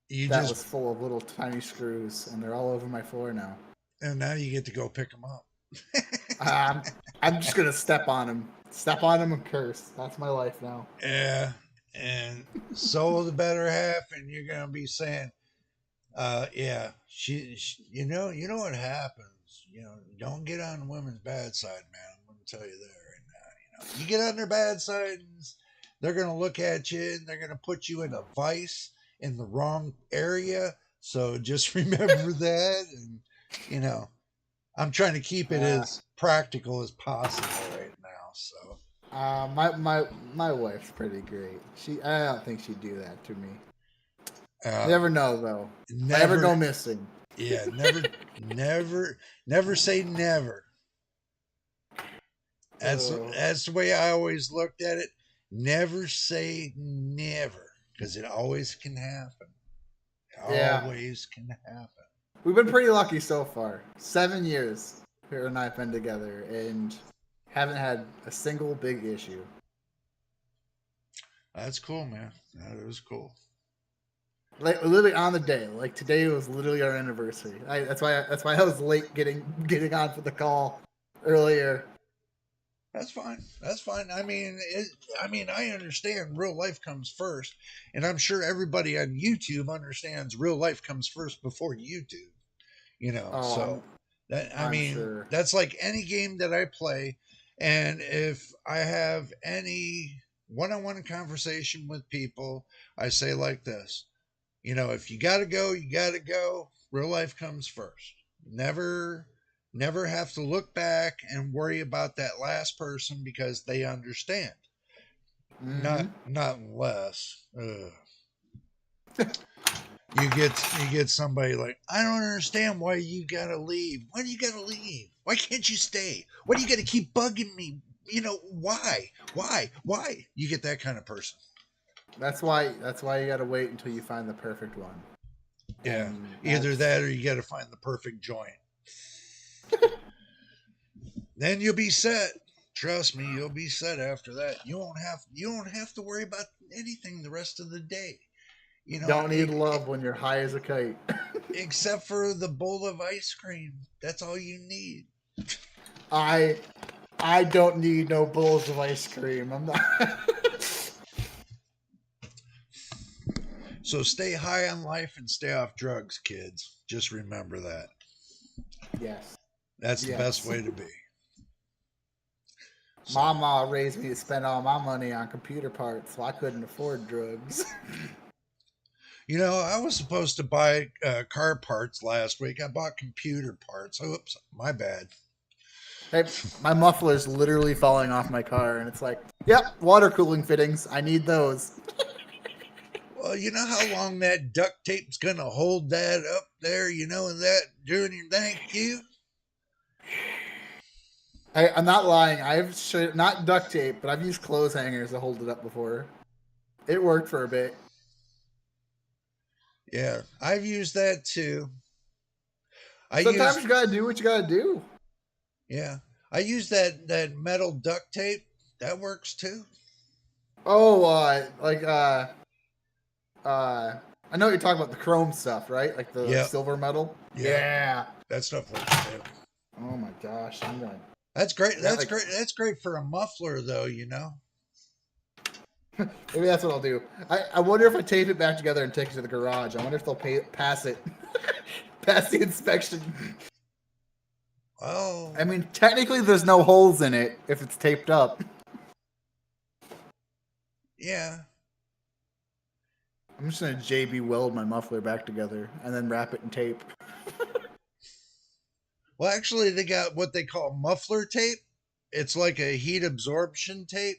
you That just was full of little tiny screws, and they're all over my floor now. and now you get to go pick them up. I'm just gonna step on them. Step on them and curse. That's my life now. Yeah, and so the better half, and you're gonna be saying, yeah, she you know what happens. Don't get on women's bad side, man. I'm gonna tell you that right now. You get on their bad side, and they're gonna look at you, and they're gonna put you in a vice in the wrong area. So just remember that, and I'm trying to keep it as practical as possible right now. So my wife's pretty great. I don't think she'd do that to me. uh, Never know though. never Never go missing. Yeah, never say never. That's the way I always looked at it. Never say never, because it always can happen. Yeah. Always can happen. We've been pretty lucky so far. 7 years her and I've been together, and haven't had a single big issue. That's cool, man. That is cool. Like literally on the day, like today was literally our anniversary. That's why I was late getting on for the call earlier. That's fine. That's fine. I understand real life comes first, and I'm sure everybody on YouTube understands real life comes first before YouTube. So Sure. that's like any game that I play, and if I have any one-on-one conversation with people, I say like this: if you gotta go, you gotta go. Real life comes first. Never have to look back and worry about that last person because they understand. Mm-hmm. Not unless you get somebody like, I don't understand why you gotta leave. Why do you gotta leave? Why can't you stay? Why do you gotta keep bugging me? Why? Why? You get that kind of person. That's why you gotta wait until you find the perfect one. Yeah. Either that or you gotta find the perfect joint. Then you'll be set. Trust me, you'll be set after that. You don't have to worry about anything the rest of the day. Don't need love when you're high as a kite. Except for the bowl of ice cream. That's all you need. I don't need no bowls of ice cream. I'm not. So stay high on life and stay off drugs, kids. Just remember that. Yes. That's the best way to be. So. Mama raised me to spend all my money on computer parts, so I couldn't afford drugs. I was supposed to buy car parts last week. I bought computer parts. Oops, my bad. Hey, my muffler's literally falling off my car, and it's like, yep, water cooling fittings. I need those. Well, you know how long that duct tape's gonna hold that up there, and that doing your thank you. I'm not lying. Not duct tape, but I've used clothes hangers to hold it up before. It worked for a bit. Yeah, I've used that too. I Sometimes use you gotta do what you gotta do. yeah, I use that metal duct tape. That works too. Oh, I know what you're talking about, the chrome stuff, right? Like the Yep, silver metal. yep. Yeah. That stuff works too. Oh my gosh, I'm gonna. That's great. I got That's like great. That's great for a muffler, though. maybe that's what I'll do. I wonder if I tape it back together and take it to the garage. I wonder if they'll pass it, pass the inspection. Oh, I mean, technically, there's no holes in it if it's taped up. yeah. I'm just gonna JB weld my muffler back together and then wrap it in tape. Well, actually, they got what they call muffler tape. It's like a heat absorption tape.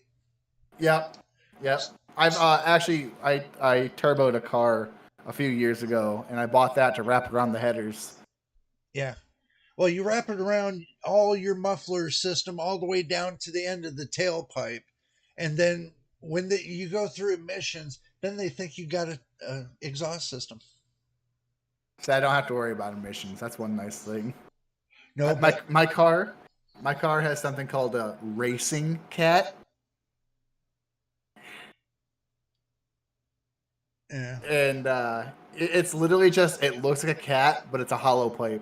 Yep, yep. I've actually I turboed a car a few years ago, and I bought that to wrap around the headers. Yeah. Well, you wrap it around all your muffler system all the way down to the end of the tailpipe. And then when you go through emissions, then they think you got a exhaust system. So I don't have to worry about emissions. That's one nice thing. No, My but my car has something called a racing cat, yeah. and it's literally just it looks like a cat, but it's a hollow pipe.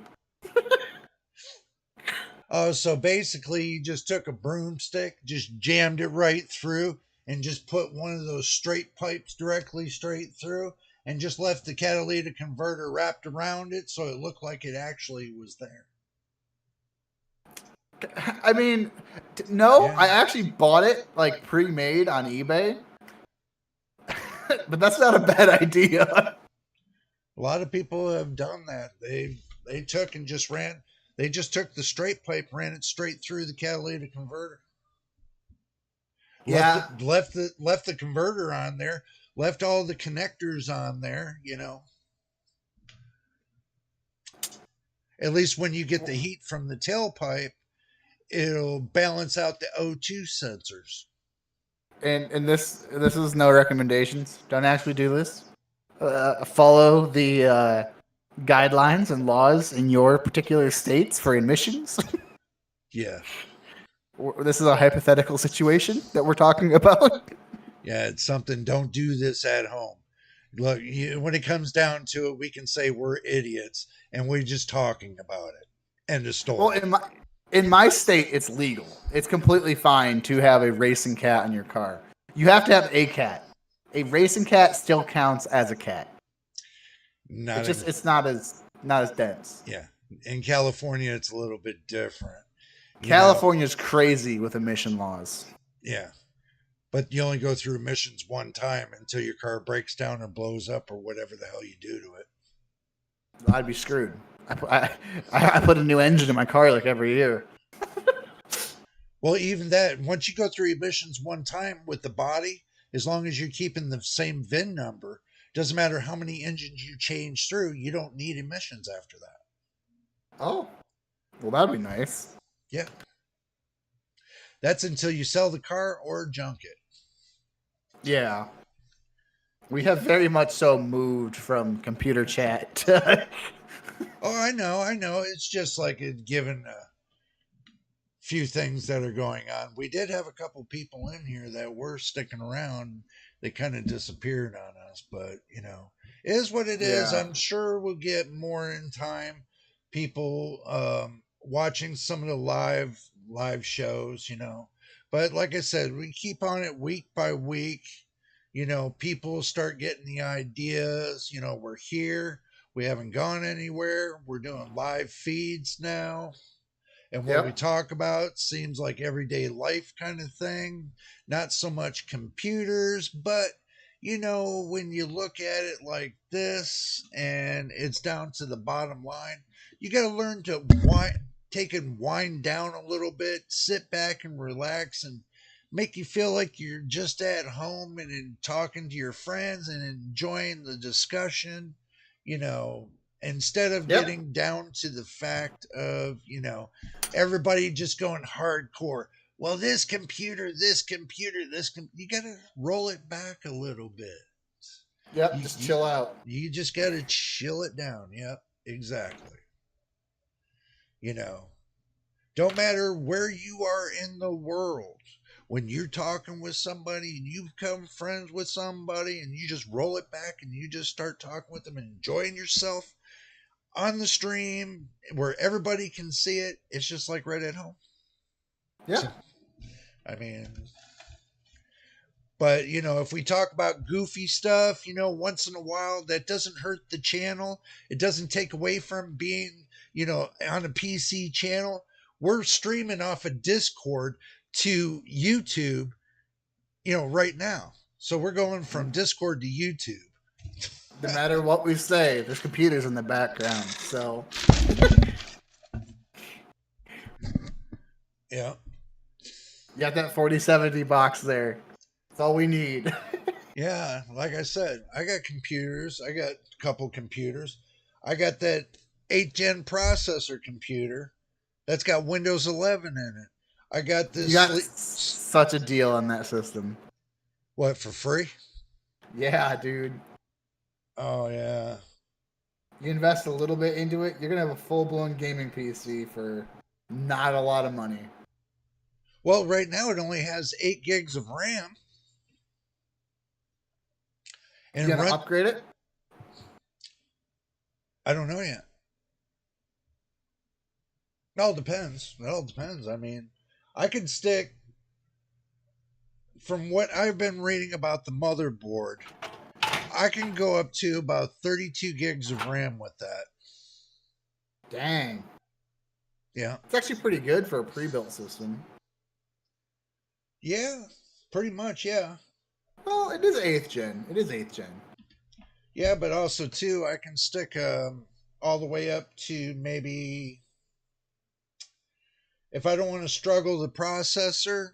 Oh, so basically you just took a broomstick, just jammed it right through, and just put one of those straight pipes directly straight through, and just left the catalytic converter wrapped around it so it looked like it actually was there. I mean, no, Yeah. I actually bought it like pre-made on eBay, but that's not a bad idea. A lot of people have done that. They took and just ran. They just took the straight pipe, ran it straight through the catalytic converter. Left Yeah. the left the converter on there. Left all the connectors on there. At least when you get the heat from the tailpipe, it'll balance out the O2 sensors. And this is no recommendations. Don't actually do this. Follow the guidelines and laws in your particular states for emissions. Yeah. This is a hypothetical situation that we're talking about. Yeah, it's something. Don't do this at home. Look, when it comes down to it, we can say we're idiots and we're just talking about it. End of Well, story. in my state, it's legal. It's completely fine to have a racing cat in your car. You have to have a cat. A racing cat still counts as a cat. Not in, It's not as dense. yeah. In California, it's a little bit different. You know, California's crazy with emission laws. yeah. But you only go through emissions one time until your car breaks down or blows up or whatever the hell you do to it. I'd be screwed. I put a new engine in my car like every year. Well, even that, once you go through emissions one time with the body, as long as you're keeping the same VIN number, doesn't matter how many engines you change through, you don't need emissions after that. Oh, well, that'd be nice. Yeah. That's until you sell the car or junk it. Yeah. We have very much so moved from computer chat to. Oh, I know. It's just like it given a few things that are going on. We did have a couple people in here that were sticking around. They kind of disappeared on us, but it is what it is. Yeah. I'm sure we'll get more in time. People watching some of the live shows. But like I said, we keep on it week by week. People start getting the ideas. We're here. We haven't gone anywhere. We're doing live feeds now. And what we Yep. talk about seems like everyday life kind of thing, not so much computers, but when you look at it like this and it's down to the bottom line, you got to learn to take and wind down a little bit, sit back and relax and make you feel like you're just at home and talking to your friends and enjoying the discussion, you know, instead of Yep. getting down to the fact of, everybody just going hardcore. Well, you got to roll it back a little bit. Yep. You, Just you, chill out. you just got to chill it down. Yep, exactly. You know, don't matter where you are in the world. When you're talking with somebody and you become friends with somebody and you just roll it back and you just start talking with them and enjoying yourself on the stream where everybody can see it, it's just like right at home. Yeah. So, I mean, but if we talk about goofy stuff, once in a while, that doesn't hurt the channel. It doesn't take away from being, on a PC channel. We're streaming off of Discord to YouTube, right now. So we're going from Discord to YouTube. No matter what we say, there's computers in the background. So Yeah. you got that 4070 box there. That's all we need. Yeah. Like I said, I got computers. I got a couple computers. I got that 8th gen processor computer that's got Windows 11 in it. I got You this got sleep. such a deal on that system. What, for free? Yeah, dude. Oh, yeah. You invest a little bit into it, you're gonna have a full blown gaming PC for not a lot of money. Well, right now it only has 8 gigs of RAM. You And gonna run. upgrade it? I don't know yet. It all depends. It all depends. I mean, I could stick, from what I've been reading about the motherboard, I can go up to about 32 gigs of RAM with that. Dang. Yeah. It's actually pretty good for a pre-built system. Yeah. Pretty much, yeah. Well, it is 8th gen. It is 8th gen. Yeah, but also, too, I can stick all the way up to maybe, if I don't want to struggle the processor,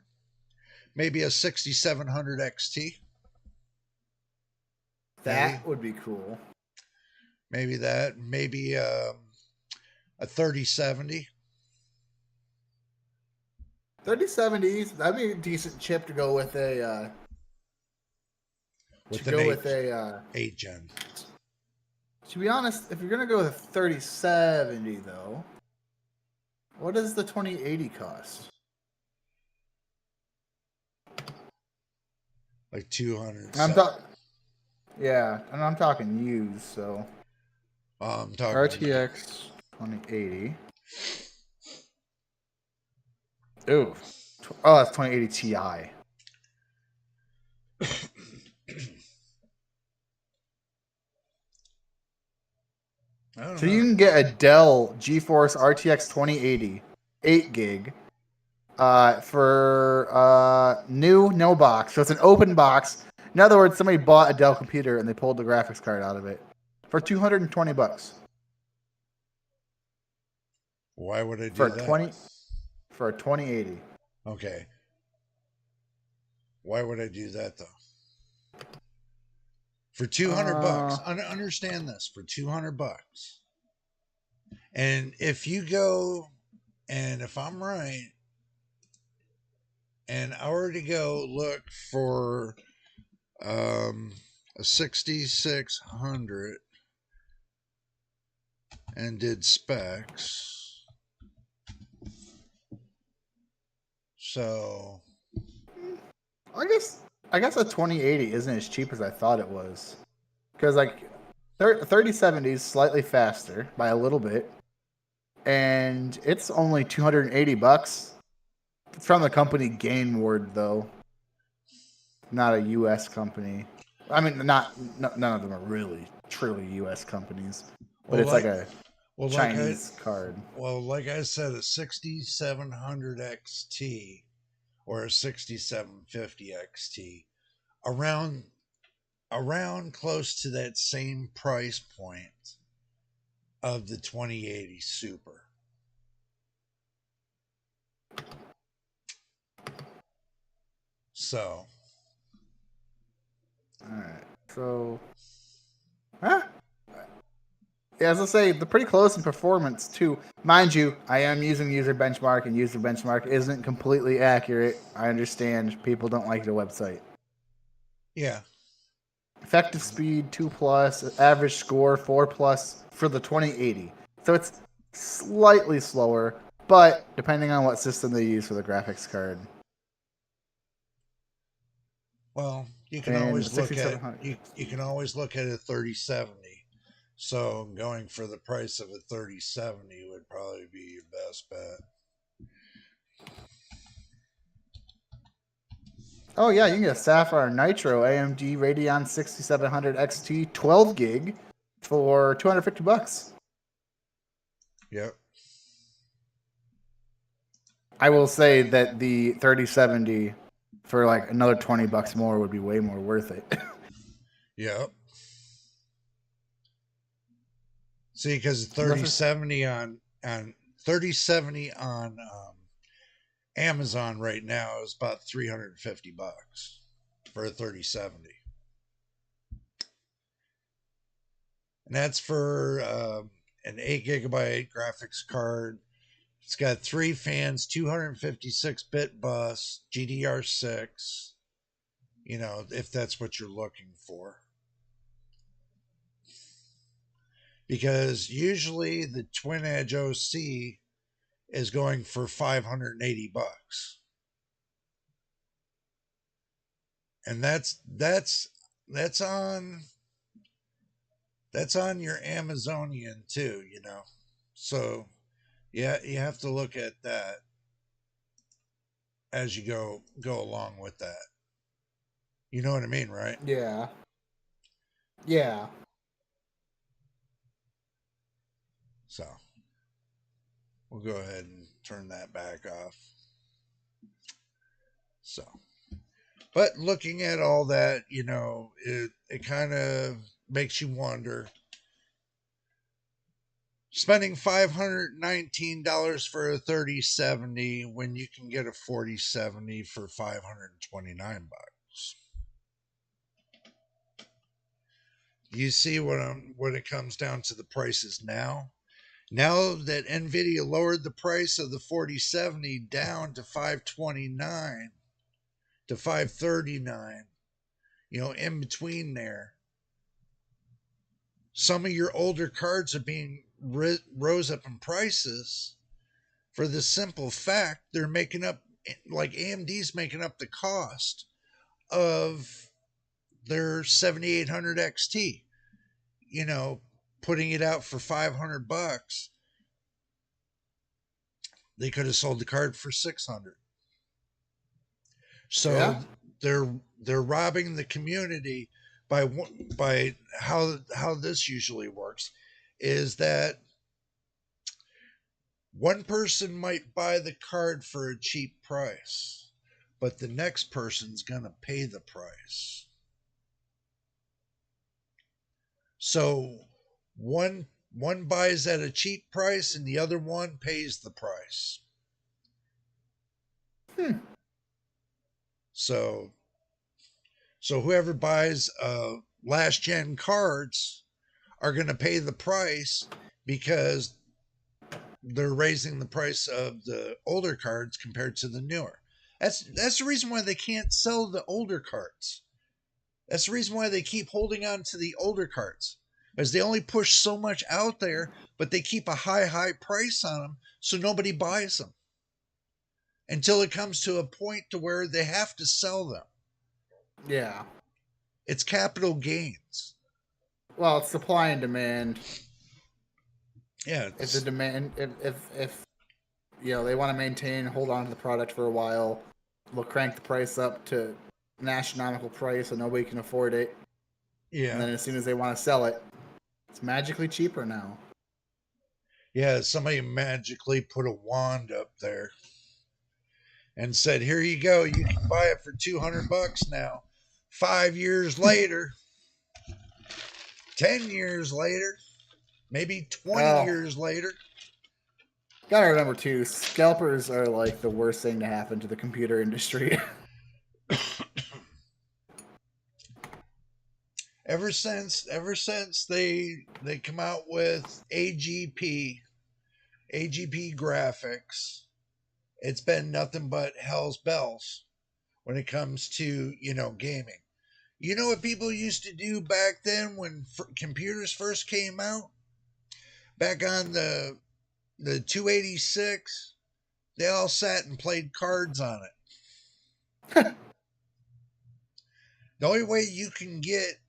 maybe a 6700 XT. Maybe. That would be cool. Maybe that. Maybe a 3070. 3070s, that'd be a decent chip to go with a With an 8 to gen. be honest, if you're gonna go with a 3070 though, what does the 2080 cost? Like 200. I'm talking, yeah, and I'm talking used, so I'm talking. RTX 2080. Ooh, oh, that's 2080 Ti. So you can get a Dell GeForce RTX 2080, 8 gig, for no box. So it's an open box. In other words, somebody bought a Dell computer and they pulled the graphics card out of it for $220. Why would I do for that? 20 for a 2080. Okay. Why would I do that though? For 200 bucks. Understand this, for 200 bucks. And if you go, and if I'm right, and I were to go look for a 6600 and did specs. So I guess a 2080 isn't as cheap as I thought it was. Because like 3070 is slightly faster by a little bit. And it's only $280. It's from the company Gainward though. Not a US company. I mean none of them are really truly US companies. But well, it's like a Chinese card. Well, like I said, a 6700 XT or a 6750 XT around close to that same price point of the 2080 Super. So, All right. So, huh? Yeah, as I say, they're pretty close in performance too. Mind you, I am using user benchmark, and user benchmark isn't completely accurate. I understand people don't like the website. yeah. Effective speed 2 plus, average score 4 plus for the 2080. So it's slightly slower, but depending on what system they use for the graphics card. Well, you can And always look at 6700. you can always look at a 3070. So going for the price of a 3070 would probably be your best bet. Oh yeah, you can get a Sapphire Nitro AMD Radeon 6700 XT 12 gig for $250. Yep. I will say that the 3070 for like another $20 more would be way more worth it. Yep. See, because Unless it's 3070 on Amazon right now is about $350 for a 3070, and that's for an 8 gigabyte graphics card. It's got 3 fans, 256-bit bus, GDR6. You know, if that's what you're looking for. Because usually the Twin Edge OC is going for $580. And that's on that's on your Amazonian too, you know. So yeah, you have to look at that as you go along with that. You know what I mean, right? yeah. Yeah. So we'll go ahead and turn that back off. So, but looking at all that, you know, it kind of makes you wonder. Spending $519 for a 3070 when you can get a 4070 for $529. You see when it comes down to the prices now? Now that Nvidia lowered the price of the 4070 down to 529 to 539, you know, in between there, some of your older cards are being rose up in prices for the simple fact they're making up, like AMD's making up the cost of their 7800 XT, you know, putting it out for $500. They could have sold the card for 600. So Yeah. they're robbing the community by how this usually works is that one person might buy the card for a cheap price, but the next person's going to pay the price. So one buys at a cheap price and the other one pays the price. Hmm. So whoever buys last gen cards are going to pay the price because they're raising the price of the older cards compared to the newer. That's the reason why they can't sell the older cards. That's the reason why they keep holding on to the older cards. Because they only push so much out there, but they keep a high price on them so nobody buys them until it comes to a point to where they have to sell them. Yeah. It's capital gains. Well, it's supply and demand. Yeah, If the demand, if you know they want to maintain, hold on to the product for a while, they'll crank the price up to an astronomical price so nobody can afford it. And yeah, then as soon as they want to sell it, it's magically cheaper now. yeah. Somebody magically put a wand up there and said, "Here you go. You can buy it for $200 now." 5 years later, 10 years later, maybe 20 Oh, years later. gotta remember too, scalpers are like the worst thing to happen to the computer industry. Ever since they come out with AGP graphics, it's been nothing but hell's bells when it comes to, gaming. You know what people used to do back then when computers first came out? Back on the 286, they all sat and played cards on it. The only way you can get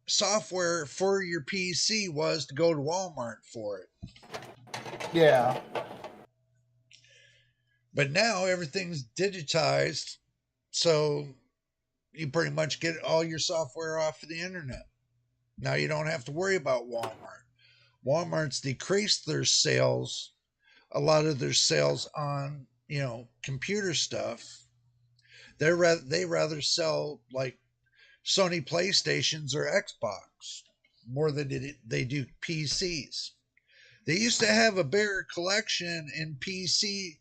software for your PC was to go to Walmart for it. Yeah. But now everything's digitized, so you pretty much get all your software off of the internet. Now you don't have to worry about Walmart. Walmart's decreased their sales, a lot of their sales on, computer stuff. They rather sell like Sony PlayStations or Xbox more than they do PCs. They used to have a bigger collection in PC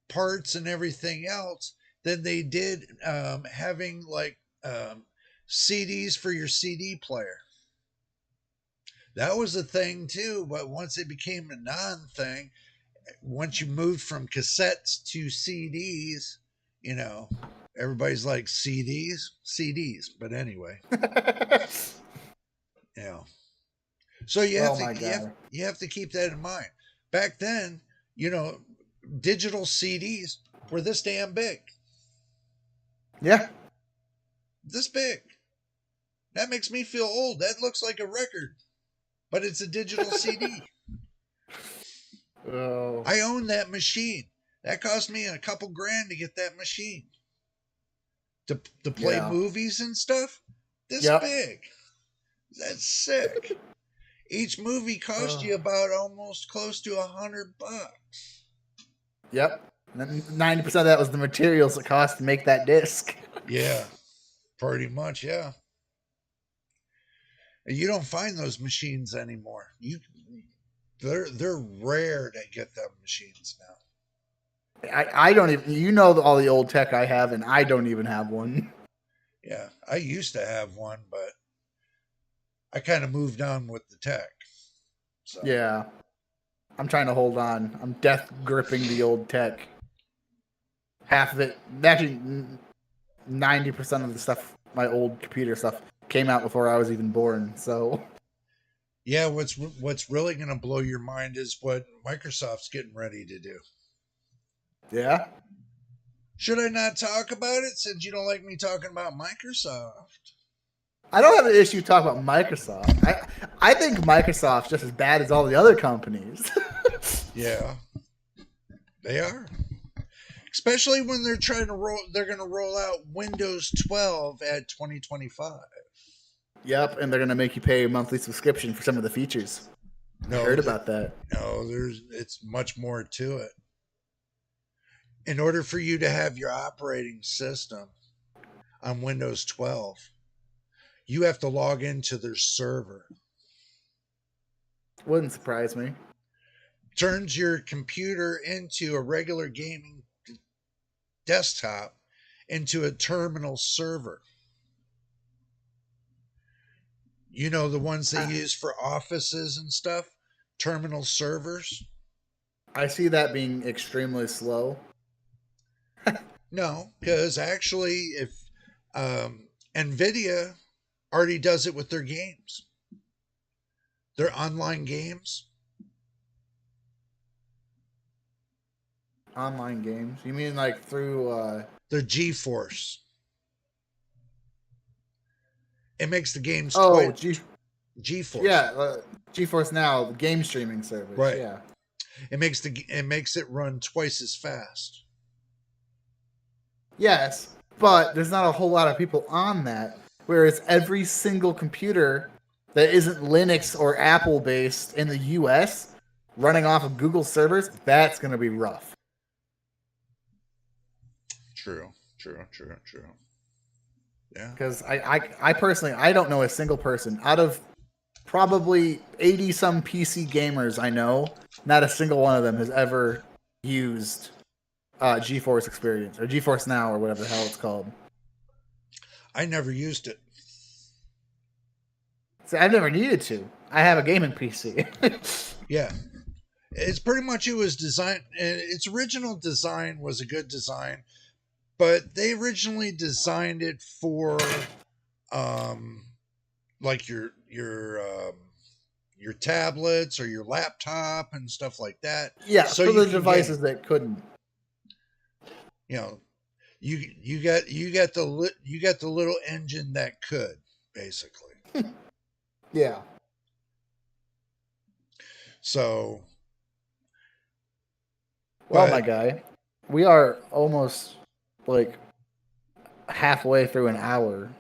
parts and everything else than they did having like CDs for your CD player. That was a thing too, but once it became a non thing, once you moved from cassettes to CDs, you know, everybody's like CDs. But anyway, you know, so you have Oh to my god. you have to keep that in mind. Back then, you know, digital CDs were this damn big, Yeah. this big. That makes me feel old. That looks like a record, but it's a digital CD. Oh. I own that machine. That cost me a couple grand to get that machine to play Yeah. movies and stuff. This Yep. big. That's sick. Each movie cost you about almost close to $100. Yep. 90% of that was the materials it cost to make that disc. Yeah, pretty much. Yeah. You don't find those machines anymore. They're rare to get them machines now. I don't even, all the old tech I have, and I don't even have one. Yeah, I used to have one, but I kind of moved on with the tech. So. Yeah. I'm trying to hold on. I'm death gripping the old tech. Half of it, actually, 90% of the stuff, my old computer stuff, came out before I was even born. So. Yeah, what's really going to blow your mind is what Microsoft's getting ready to do. Yeah. Should I not talk about it since you don't like me talking about Microsoft? I don't have an issue talking about Microsoft. I think Microsoft's just as bad as all the other companies. Yeah, they are. Especially when they're trying to they're going to roll out Windows 12 at 2025. Yep, and they're gonna make you pay a monthly subscription for some of the features. No, I heard about that. No, it's much more to it. In order for you to have your operating system on Windows 12, you have to log into their server. Wouldn't surprise me. Turns your computer into a regular gaming desktop into a terminal server. You know, the ones they use for offices and stuff, terminal servers. I see that being extremely slow. No, because actually, if Nvidia already does it with their games, their online games. Online games? You mean like through their GeForce? It makes the games. GeForce. Yeah, GeForce Now, the game streaming service. Right. Yeah. It makes it run twice as fast. Yes, but there's not a whole lot of people on that. Whereas every single computer that isn't Linux or Apple based in the US running off of Google servers, that's going to be rough. True. Yeah. Because I personally, I don't know a single person out of probably 80 some PC gamers I know, not a single one of them has ever used GeForce Experience or GeForce Now or whatever the hell it's called. I never used it. See, I've never needed to. I have a gaming PC. Yeah. It's pretty much, it was designed, its original design was a good design, but they originally designed it for um like your tablets or your laptop and stuff like that, Yeah, so for you the can game. devices that couldn't. You know, you got the little engine that could, basically. Yeah. So, Well, but my guy, we are almost like halfway through an hour.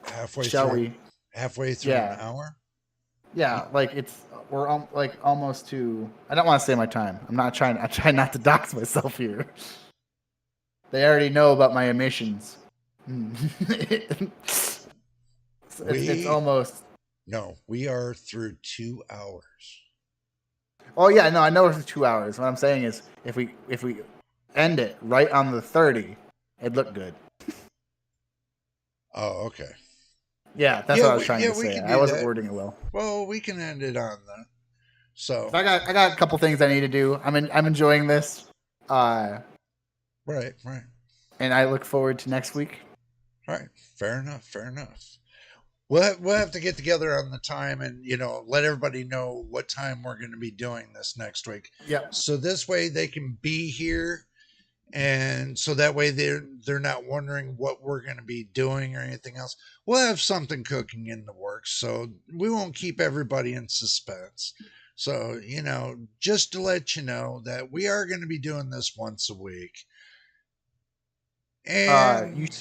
halfway Shall through we? halfway through an Yeah. hour. Yeah, like we're like almost to. I don't want to say my time. I'm not trying. I try not to dox myself here. They already know about my emissions. it's We almost. No, we are through 2 hours. Oh yeah, no, I know it's 2 hours. What I'm saying is, if we end it right on the 30, it'd look good. Oh, okay. Yeah, that's Yeah, what I was trying to we say. can I do wasn't that. wording it well. Well, we can end it on that. So, So I got a couple things I need to do. I'm enjoying this, right, right, and I look forward to next week. right. Fair enough. Fair enough. We'll have to get together on the time and let everybody know what time we're going to be doing this next week. Yep. So this way they can be here, and so that way they're not wondering what we're going to be doing or anything else. We'll have something cooking in the works, so we won't keep everybody in suspense. So just to let you know that we are going to be doing this once a week, You and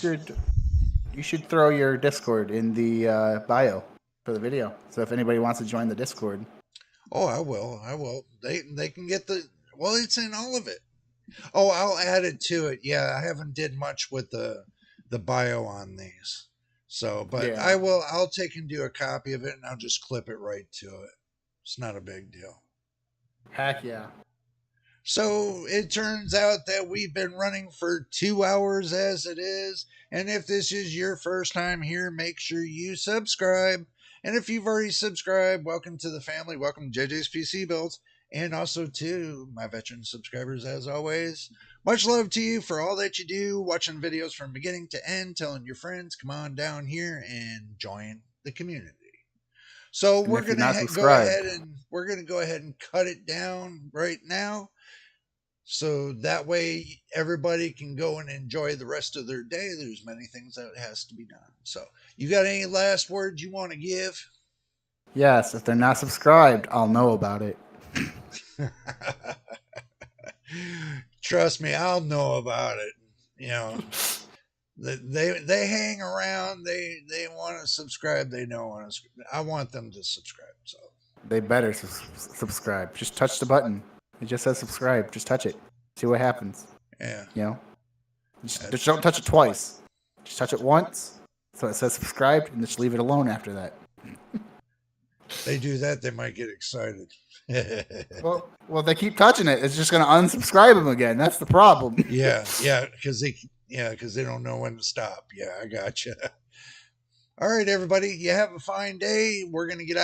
should throw your Discord in the bio for the video. So if anybody wants to join the Discord, oh, I will. They can get the well. It's in all of it. Oh, I'll add it to it. Yeah, I haven't did much with the bio on these. So, but yeah, I'll take and do a copy of it and I'll just clip it right to it. It's not a big deal. heck yeah. So it turns out that we've been running for 2 hours as it is. And if this is your first time here, make sure you subscribe. And if you've already subscribed, welcome to the family. Welcome to JJ's PC Builds. And also to my veteran subscribers, as always. Much love to you for all that you do, watching videos from beginning to end, telling your friends, come on down here and join the community. So And we're if you're gonna not go ahead subscribed, and cut it down right now, so that way everybody can go and enjoy the rest of their day. There's many things that has to be done. So you got any last words you want to give? yes, if they're not subscribed, I'll know about it. Trust me, I'll know about it. You know, they hang around. They want to subscribe. They don't want to. I want them to subscribe. So They better subscribe. Just touch the button. It just says subscribe. Just touch it. See what happens. yeah, You know, just don't touch it twice. Just touch it once, so it says subscribed, and just leave it alone after that. they do that, they might get excited. Well, they keep touching it. It's just going to unsubscribe them again. That's the problem. yeah, because they don't know when to stop. Yeah, I gotcha. All right, everybody, you have a fine day. We're gonna get out.